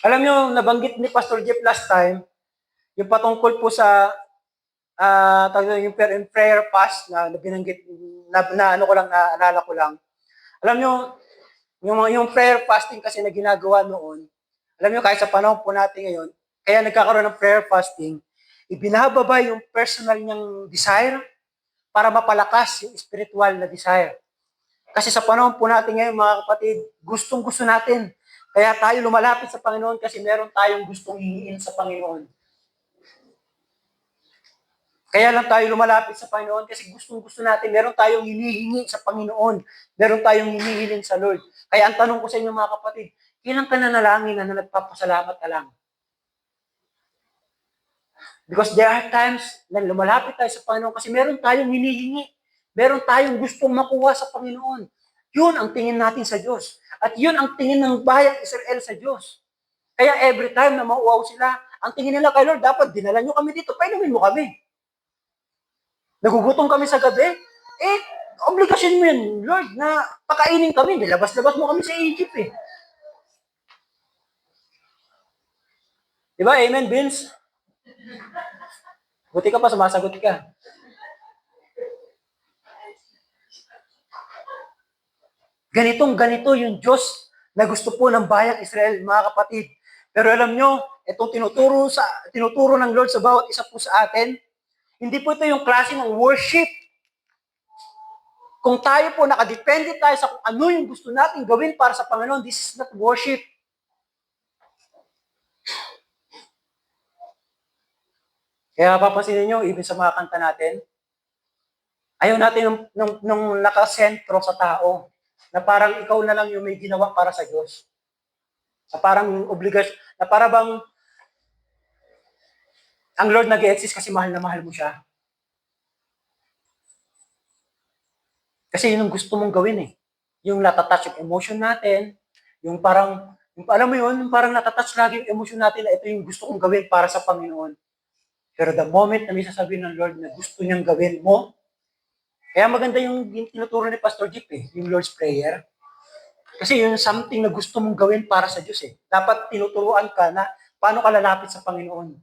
Alam nyo, nabanggit ni Pastor Jeff last time, yung patungkol po sa yung prayer fast na binanggit, na ano ko lang, naalala ko lang. Alam nyo, Yung prayer fasting kasi na ginagawa noon, alam niyo kahit sa panahon po natin ngayon, kaya nagkakaroon ng prayer fasting, ibinababa yung personal niyang desire para mapalakas yung spiritual na desire. Kasi sa panahon po natin ngayon, mga kapatid, gustong-gusto natin. Kaya tayo lumalapit sa Panginoon kasi meron tayong gustong hingin sa Panginoon. Kaya lang tayo lumalapit sa Panginoon kasi gustong-gusto natin, meron tayong hinihingi sa Panginoon. Meron tayong hinihiling sa Lord. Kaya ang tanong ko sa inyo mga kapatid, ilang ka nanalangin na nagpapasalamat ka lang? Because there are times na lumalapit tayo sa Panginoon kasi meron tayong hinihingi. Meron tayong gustong makuha sa Panginoon. Yun ang tingin natin sa Diyos. At yun ang tingin ng bayang Israel sa Diyos. Kaya every time na mauwaw sila, ang tingin nila kay Lord, dapat dinala nyo kami dito, painumin mo kami. Nagugutom kami sa gabi, obligasyon mo yun, Lord, na pakainin kami. Nilabas-labas mo kami sa Egypt eh. Diba? Amen, Vince? Buti ka pa, sumasagot ka. Ganito yung Diyos na gusto po ng bayang Israel, mga kapatid. Pero alam nyo, itong tinuturo ng Lord sa bawat isa po sa atin, hindi po ito yung klase ng worship. Kung tayo po nakadepende tayo sa kung ano yung gusto natin gawin para sa Panginoon, this is not worship. Kaya papansinin nyo, even sa mga kanta natin, ayaw natin nung nakasentro sa tao, na parang ikaw na lang yung may ginawa para sa Diyos. Na parang obligasyon, na parang bang ang Lord nag-exist kasi mahal na mahal mo siya. Kasi yun ang gusto mong gawin eh. Yung natatouch yung emotion natin, yung parang, alam mo yun, yung parang natatouch lagi yung emotion natin na ito yung gusto kong gawin para sa Panginoon. Pero the moment na may sasabihin ng Lord na gusto niyang gawin mo, kaya maganda yung tinuturo ni Pastor Jeep eh, yung Lord's Prayer. Kasi yun something na gusto mong gawin para sa Diyos eh. Dapat tinuturuan ka na paano ka lalapit sa Panginoon.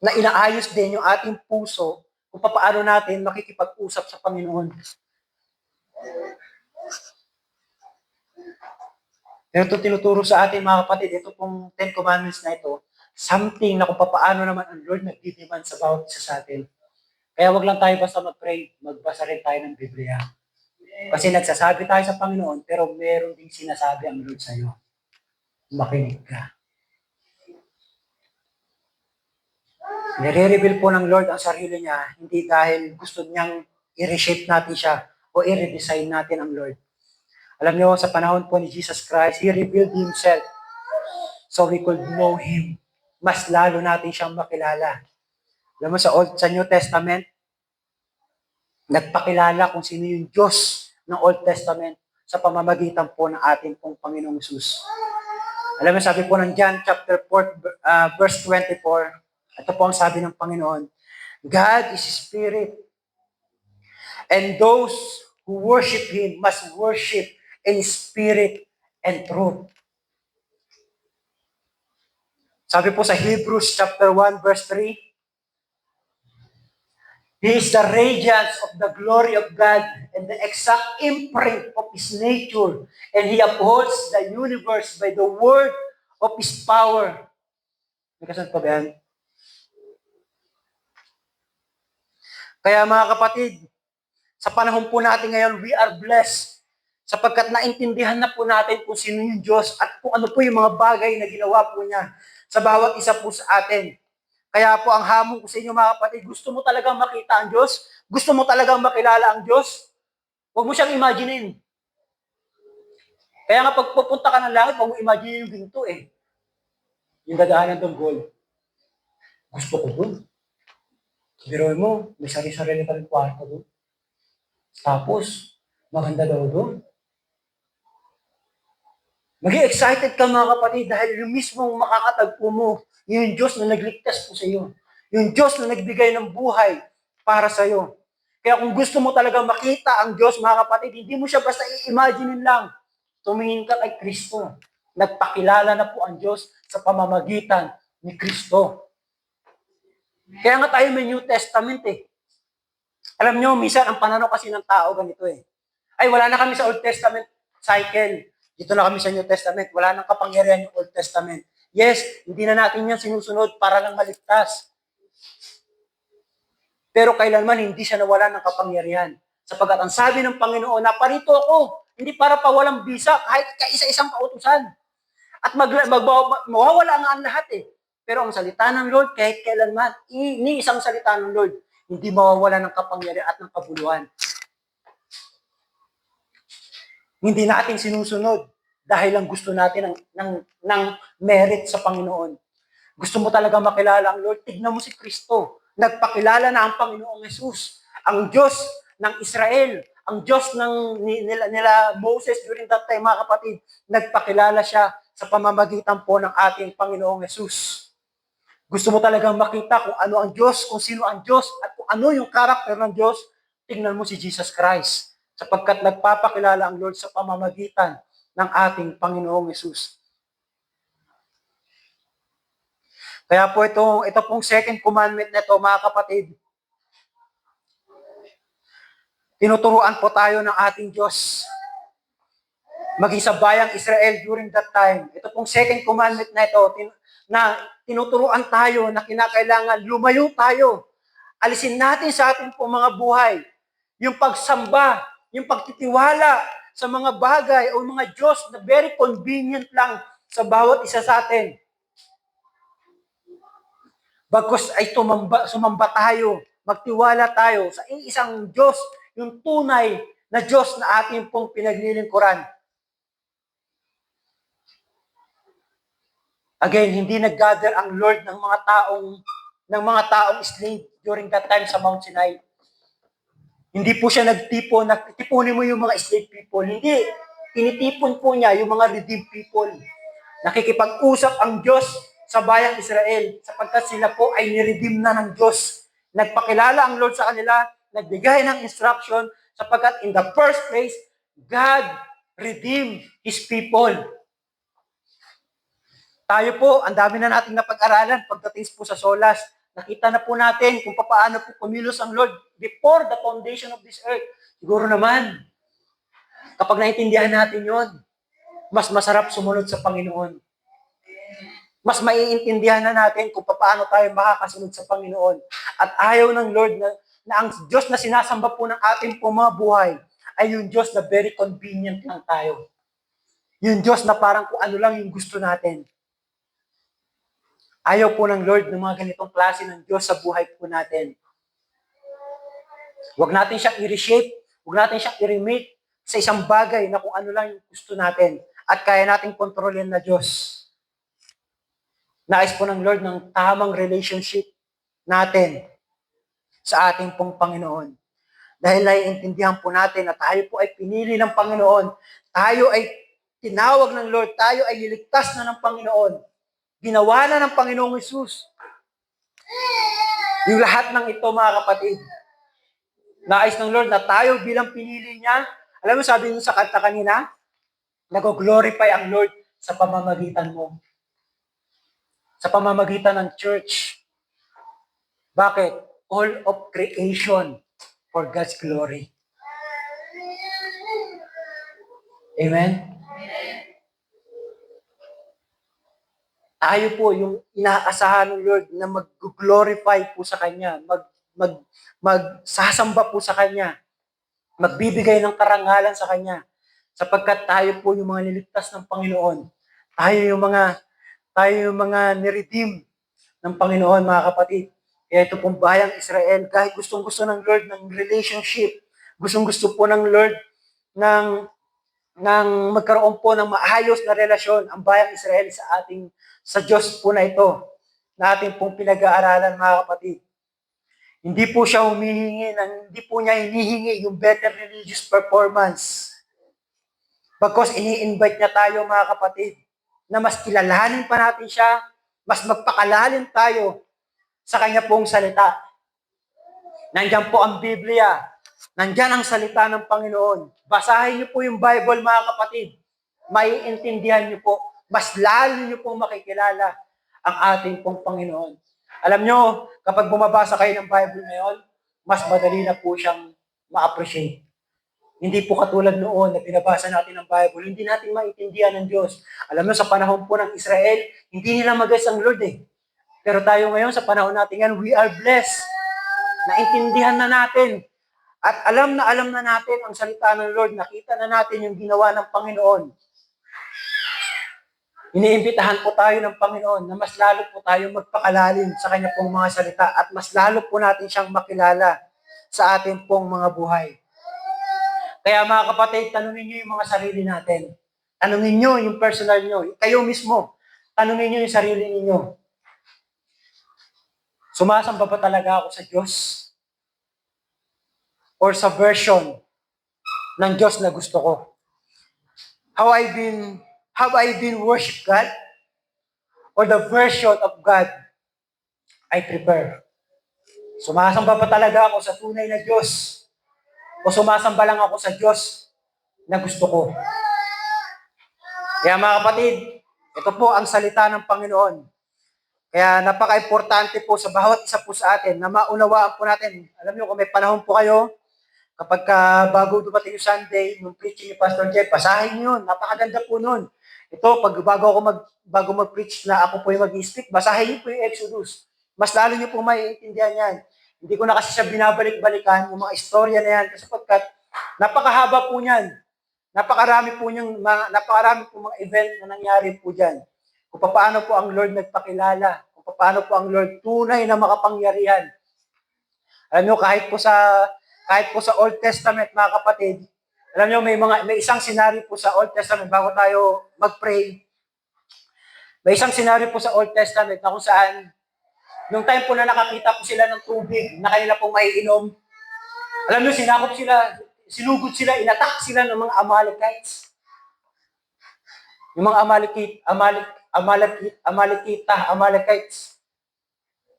Na inaayos din yung ating puso kung paano natin makikipag-usap sa Panginoon. Pero ito tinuturo sa atin mga kapatid, ito pong 10 Commandments na ito, something na kung paano naman ang Lord nagdidemand sa bawat isa sa atin. Kaya wag lang tayo basta mag-pray, magbasa rin tayo ng Biblia. Kasi nagsasabi tayo sa Panginoon, pero meron ding sinasabi ang Lord sa iyo. Makinig ka. Nire-reveal po ng Lord ang sarili niya, hindi dahil gusto niyang i-reshape natin siya o i-redesign natin ang Lord. Alam niyo, sa panahon po ni Jesus Christ, He revealed Himself so we could know Him. Mas lalo natin siyang makilala. Alam mo, sa New Testament, nagpakilala kung sino yung Diyos ng Old Testament sa pamamagitan po ng ating pong Panginoong Jesus. Alam mo, sabi po ng John chapter 4, verse 24, ito po ang sabi ng Panginoon, God is Spirit, and those who worship Him must worship in spirit and truth. Sabi po sa Hebrews chapter 1, verse 3, He is the radiance of the glory of God and the exact imprint of His nature, and He upholds the universe by the word of His power. Nakasan pa ba yan? Kaya mga kapatid, sa panahon po natin ngayon, we are blessed sapagkat naintindihan na po natin kung sino yung Diyos at kung ano po yung mga bagay na ginawa po niya sa bawat isa po sa atin. Kaya po ang hamon ko sa inyo mga kapatid, gusto mo talagang makita ang Diyos? Gusto mo talagang makilala ang Diyos? Huwag mo siyang imaginein. Kaya nga pag pupunta ka ng langit, huwag mo imagine yung ginto eh. Yung dadaanan doon, gold. Gusto ko doon. Biroy mo, may sarili-sarili ka ng kwarto doon. Tapos, maganda daw doon. Maging excited ka mga kapatid dahil yung mismong makakatagpo mo, yung Diyos na nagligtas po sa iyo. Yung Diyos na nagbigay ng buhay para sa iyo. Kaya kung gusto mo talaga makita ang Diyos mga kapatid, hindi mo siya basta i-imagine lang. Tumingin ka kay Kristo. Nagpakilala na po ang Diyos sa pamamagitan ni Kristo. Kaya nga tayo may New Testament eh. Alam nyo, minsan ang pananaw kasi ng tao ganito eh. Ay, wala na kami sa Old Testament. cycle. Dito na kami sa New Testament. Wala nang kapangyarihan yung Old Testament. Yes, hindi na natin yan sinusunod para lang maligtas. Pero kailanman hindi siya nawala ng kapangyarihan. Sapagkat ang sabi ng Panginoon, naparito ako, hindi para pawalang bisa kahit kaisa-isang kautusan. At mawawala nga ang lahat eh. Pero ang salita ng Lord, kahit kailanman, ni isang salita ng Lord, hindi mawawala ng kapangyarihan at ng kabuluhan. Hindi natin sinusunod dahil lang gusto natin ng merit sa Panginoon. Gusto mo talaga makilala ang Lord? Tignan mo si Kristo. Nagpakilala na ang Panginoong Jesus. Ang Diyos ng Israel, ang Diyos nila Moses during that time, mga kapatid, nagpakilala siya sa pamamagitan po ng ating Panginoong Jesus. Gusto mo talagang makita kung ano ang Diyos, kung sino ang Diyos, at kung ano yung karakter ng Diyos, tingnan mo si Jesus Christ. Sapagkat nagpapakilala ang Lord sa pamamagitan ng ating Panginoong Jesus. Kaya po ito pong second commandment na ito, mga kapatid, tinuturuan po tayo ng ating Diyos. Maging sa bayang Israel during that time. Ito pong second commandment na ito, na tinuturuan tayo na kinakailangan lumayo tayo. Alisin natin sa ating pong mga buhay yung pagsamba, yung pagtitiwala sa mga bagay o mga Diyos na very convenient lang sa bawat isa sa atin. Bagkus ay sumamba tayo, magtiwala tayo sa isang Diyos, yung tunay na Diyos na ating pong pinaglilingkuran. Again, hindi nag-gather ang Lord ng mga taong slave during that time sa Mount Sinai. Hindi po siya nagtipunin mo yung mga slave people. Hindi. Tinitipon po niya yung mga redeemed people. Nakikipag-usap ang Diyos sa bayang Israel sapagkat sila po ay niredeem na ng Diyos. Nagpakilala ang Lord sa kanila, nagbigay ng instruction sapagkat in the first place, God redeemed His people. Tayo po, ang dami na nating napag-aralan pagdating po sa solas. Nakita na po natin kung paano po kumilos ang Lord before the foundation of this earth. Siguro naman, kapag naintindihan natin yon, mas masarap sumunod sa Panginoon. Mas maiintindihan na natin kung paano tayo makakasunod sa Panginoon. At ayaw ng Lord na ang Diyos na sinasamba po ng ating po mga buhay ay yung Diyos na very convenient lang tayo. Yung Diyos na parang kung ano lang yung gusto natin. Ayaw po ng Lord ng mga ganitong klase ng Diyos sa buhay po natin. Huwag natin siyang i-reshape, huwag natin siyang i-remake sa isang bagay na kung ano lang yung gusto natin at kaya nating kontrolin na Diyos. Nais po ng Lord ng tamang relationship natin sa ating pong Panginoon. Dahil naiintindihan po natin na tayo po ay pinili ng Panginoon, tayo ay tinawag ng Lord, tayo ay niligtas na ng Panginoon. Ginawa na ng Panginoong Jesus. Yung lahat ng ito, mga kapatid, nais ng Lord na tayo bilang pinili niya. Alam mo, sabi nyo sa kanta kanina, nag-glorify ang Lord sa pamamagitan mo. Sa pamamagitan ng church. Bakit? All of creation for God's glory. Amen? Tayo po yung inaasahan ng Lord na mag-glorify po sa Kanya, magsasamba po sa Kanya, magbibigay ng karangalan sa Kanya, sapagkat tayo po yung mga niligtas ng Panginoon. Tayo yung mga niredeem ng Panginoon, mga kapatid. Kaya ito pong bayang Israel, kahit gustong-gusto ng Lord ng relationship, gustong-gusto po ng Lord ng magkaroon po ng maayos na relasyon ang bayang Israel sa Diyos po na ito, na ating pong pinag-aaralan, mga kapatid. Hindi po siya hindi po niya hinihingi yung better religious performance. Bagkos ini-invite niya tayo, mga kapatid, na mas kilalanin pa natin siya, mas magpakalalim tayo sa kanya pong salita. Nandiyan po ang Biblia. Nandiyan ang salita ng Panginoon. Basahin niyo po yung Bible, mga kapatid. Maiintindihan niyo po. Mas lalo niyo pong makikilala ang ating pong Panginoon. Alam niyo, kapag bumabasa kayo ng Bible ngayon, mas madali na po siyang ma-appreciate. Hindi po katulad noon na binabasa natin ang Bible, hindi natin maintindihan ng Diyos. Alam mo, sa panahon po ng Israel, hindi nila mag-gets ang Lord eh. Pero tayo ngayon, sa panahon natin yan, we are blessed. Naintindihan na natin. At alam na natin ang salita ng Lord. Nakita na natin yung ginawa ng Panginoon. Iniimbitahan po tayo ng Panginoon na mas lalo po tayo magpakalalim sa kanya pong mga salita at mas lalo po natin siyang makilala sa ating pong mga buhay. Kaya mga kapatid, tanungin niyo yung mga sarili natin. Tanungin niyo yung personal niyo. Kayo mismo, tanungin niyo yung sarili niyo. Sumasamba ba talaga ako sa Diyos? Or sa version ng Diyos na gusto ko? Have I been worship God? Or the version of God I prefer? Sumasamba ba talaga ako sa tunay na Diyos? O sumasamba lang ako sa Diyos na gusto ko? Kaya mga kapatid, ito po ang salita ng Panginoon. Kaya napaka-importante po sa bawat isa po sa atin na maunawaan po natin. Alam niyo, kung may panahon po kayo, kapag bago dumating yung Sunday, yung preaching ni Pastor Jeff, basahin niyo yun. Napakaganda po nun. Ito, bago mag-preach na ako po yung mag-speak, basahin niyo po yung Exodus. Mas lalo niyo po maiintindihan yan. Hindi ko na kasi siya binabalik-balikan yung mga istorya na yan kasi pagkat napakahaba po niyan. Napakarami po mga event na nangyari po diyan. Kung paano po ang Lord nagpakilala, kung paano po ang Lord tunay na makapangyarihan. Alam niyo, kahit po sa Old Testament, mga kapatid, alam niyo, may isang scenario po sa Old Testament bago tayo mag-pray. May isang scenario po sa Old Testament na kung saan nung time po na nakakita po sila ng tubig na kanila pong maiinom, alam niyo, sinugod sila, inatak sila ng mga Amalekites. Yung mga Amalekites.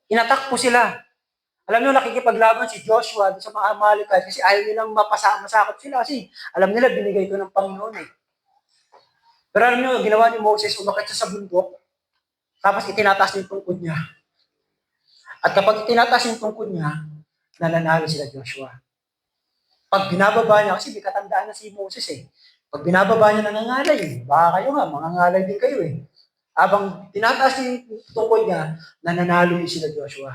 Inatak po sila. Alam niyo, nakikipaglaban si Joshua sa mga Amalekites kasi ayaw nilang masakot sila kasi alam nila binigay ito ng Panginoon eh. Pero alam niyo, ginawa ni Moses, umakyat siya sa bundok, tapos itinataas niya yung tungkod niya. At kapag itinataas yung tungkod niya, nananalo sila Joshua. Pag binababa niya, kasi may katandaan na si Moses eh. Pag binababa niya, nangangalay eh. Baka kayo nga, mangangalay din kayo eh. Habang tinataas niya yung tungkod niya, nananalo din sila Joshua.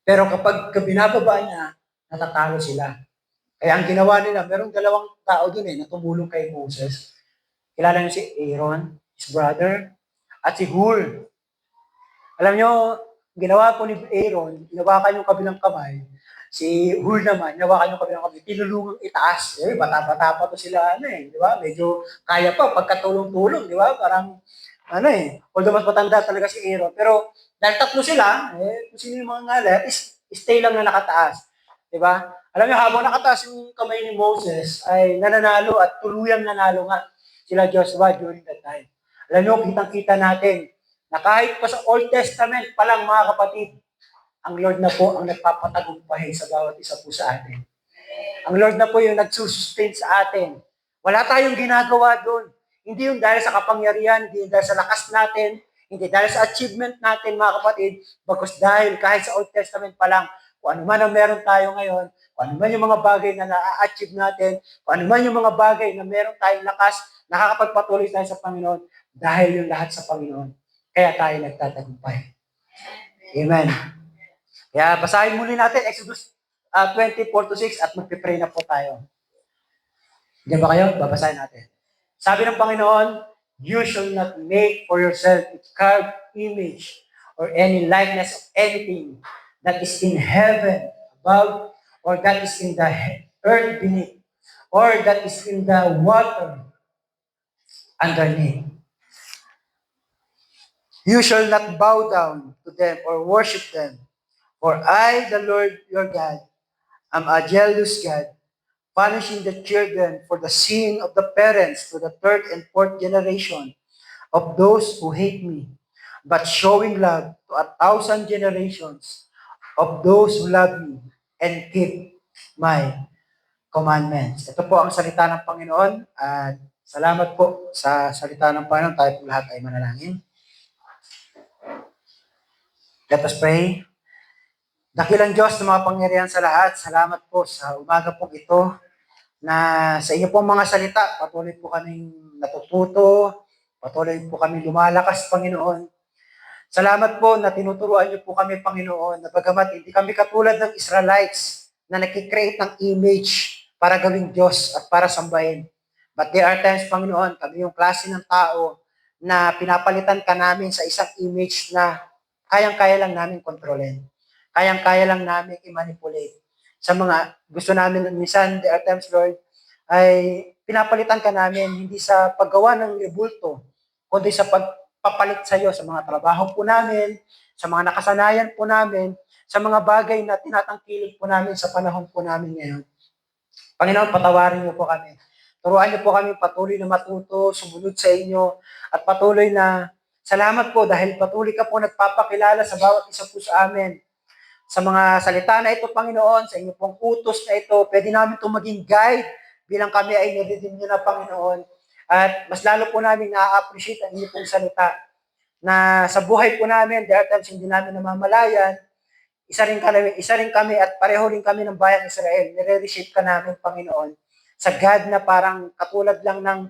Pero kapag binababa niya, natatalo sila. Kaya ang ginawa nila, merong dalawang tao dun eh, na tumulong kay Moses. Kilala niyo si Aaron, his brother, at si Hur. Alam niyo, ginawa po ni Aaron, hinawakan yung kabilang kamay. Si Hur naman, hinawakan yung kabilang kamay, tinulungang itaas. Eh, bata-bata pa to sila, di ba? Medyo kaya pa, pagkatulong-tulong, di ba? Parang, although mas matanda talaga si Aaron. Pero, dahil tatlo sila, kung sino yung mga ngalan, stay lang na nakataas. Di ba? Alam niyo, habang nakataas yung kamay ni Moses, ay nananalo at tuluyang nanalo nga sila Joshua during that time. Alam niyo, kitang-kita natin na kahit pa sa Old Testament pa lang, mga kapatid, ang Lord na po ang nagpapatagumpay sa bawat isa po sa atin. Ang Lord na po yung nagsusustain sa atin. Wala tayong ginagawa doon. Hindi yung dahil sa kapangyarihan, hindi yung dahil sa lakas natin, hindi dahil sa achievement natin, mga kapatid, bagkus dahil kahit sa Old Testament pa lang, kung ano man ang meron tayo ngayon, kung ano man yung mga bagay na na-achieve natin, kung ano man yung mga bagay na meron tayong lakas, nakakapagpatuloy tayo sa Panginoon, dahil yung lahat sa Panginoon. Kaya tayo nagtatagumpay. Amen. Kaya basahin muli natin Exodus 24-6 at magpipray na po tayo. Diyan ba kayo? Babasahin natin. Sabi ng Panginoon, you shall not make for yourself a carved image or any likeness of anything that is in heaven above or that is in the earth beneath or that is in the water underneath. You shall not bow down to them or worship them. For I, the Lord your God, am a jealous God, punishing the children for the sin of the parents to the third and fourth generation of those who hate me, but showing love to 1,000 generations of those who love me and keep my commandments. Ito po ang salita ng Panginoon at salamat po sa salita ng Panginoon. Tayo po lahat ay manalangin. Let us pray. Dakilang Diyos na mga pangyarihan sa lahat, salamat po sa umaga pong ito na sa inyo pong mga salita, patuloy po kaming natututo, patuloy po kami lumalakas, Panginoon. Salamat po na tinuturuan niyo po kami, Panginoon, na bagamat hindi kami katulad ng Israelites na nakikreate ng image para gawing Diyos at para sambahin. But there are times, Panginoon, kami yung klase ng tao na pinapalitan ka namin sa isang image na kayang-kaya lang namin kontrolin. Kayang-kaya lang namin i-manipulate. Sa mga gusto namin, minsan, there are times, Lord, ay pinapalitan ka namin hindi sa paggawa ng rebulto, kundi sa pagpapalit sa iyo sa mga trabaho po namin, sa mga nakasanayan po namin, sa mga bagay na tinatangkilik po namin sa panahon po namin ngayon. Panginoon, patawarin niyo po kami. Turuan niyo po kami patuloy na matuto, sumunod sa inyo, at patuloy na salamat po dahil patuloy ka po nagpapakilala sa bawat isa po sa amin. Sa mga salita na ito, Panginoon, sa inyo pong utos na ito, pwede namin itong maging guide bilang kami ay niredeem niyo na, Panginoon. At mas lalo po namin na-appreciate ang inyo pong salita na sa buhay po namin, there are times hindi namin namamalayan, isa rin kami at pareho rin kami ng bayang Israel. Nire-reshape ka namin, Panginoon, sa God na parang katulad lang ng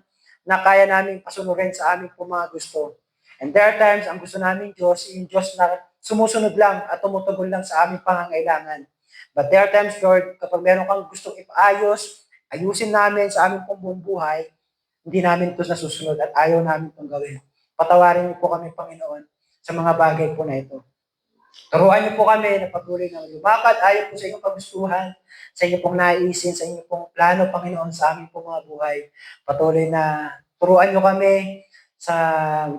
na kaya namin pasunurin sa aming po mga gusto. And there are times, ang gusto namin Diyos, yung Diyos na sumusunod lang at tumutugon lang sa aming pangangailangan. But there are times, Lord, kapag meron kang gustong ipaayos, ayusin namin sa aming pong buong buhay, hindi namin ito nasusunod at ayaw namin itong gawin. Patawarin niyo po kami, Panginoon, sa mga bagay po na ito. Turuan niyo po kami na patuloy na lumakad ayon po sa inyong kagustuhan, sa inyong pong naisin, sa inyong pong plano, Panginoon, sa aming pong mga buhay. Patuloy na turuan niyo kami sa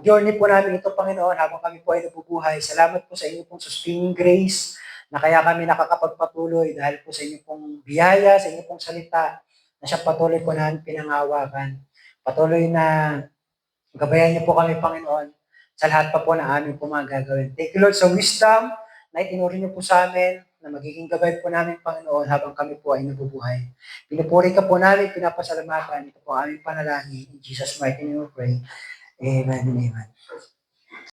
journey po namin ito, Panginoon, habang kami po ay nabubuhay. Salamat po sa inyong pong sustaining grace na kaya kami nakakapagpatuloy dahil po sa inyong pong biyaya, sa inyong pong salita na siya patuloy po namin pinangawakan. Patuloy na gabayan niyo po kami, Panginoon, sa lahat pa po na aming po mga gagawin. Thank you, Lord, sa wisdom na itinuri niyo po sa amin, na magiging gabay po namin, Panginoon, habang kami po ay nabubuhay. Pinupuri ka po namin, pinapasalamatan. Ito po ang aming panalangin. In Jesus' mighty name we pray. Amen and amen.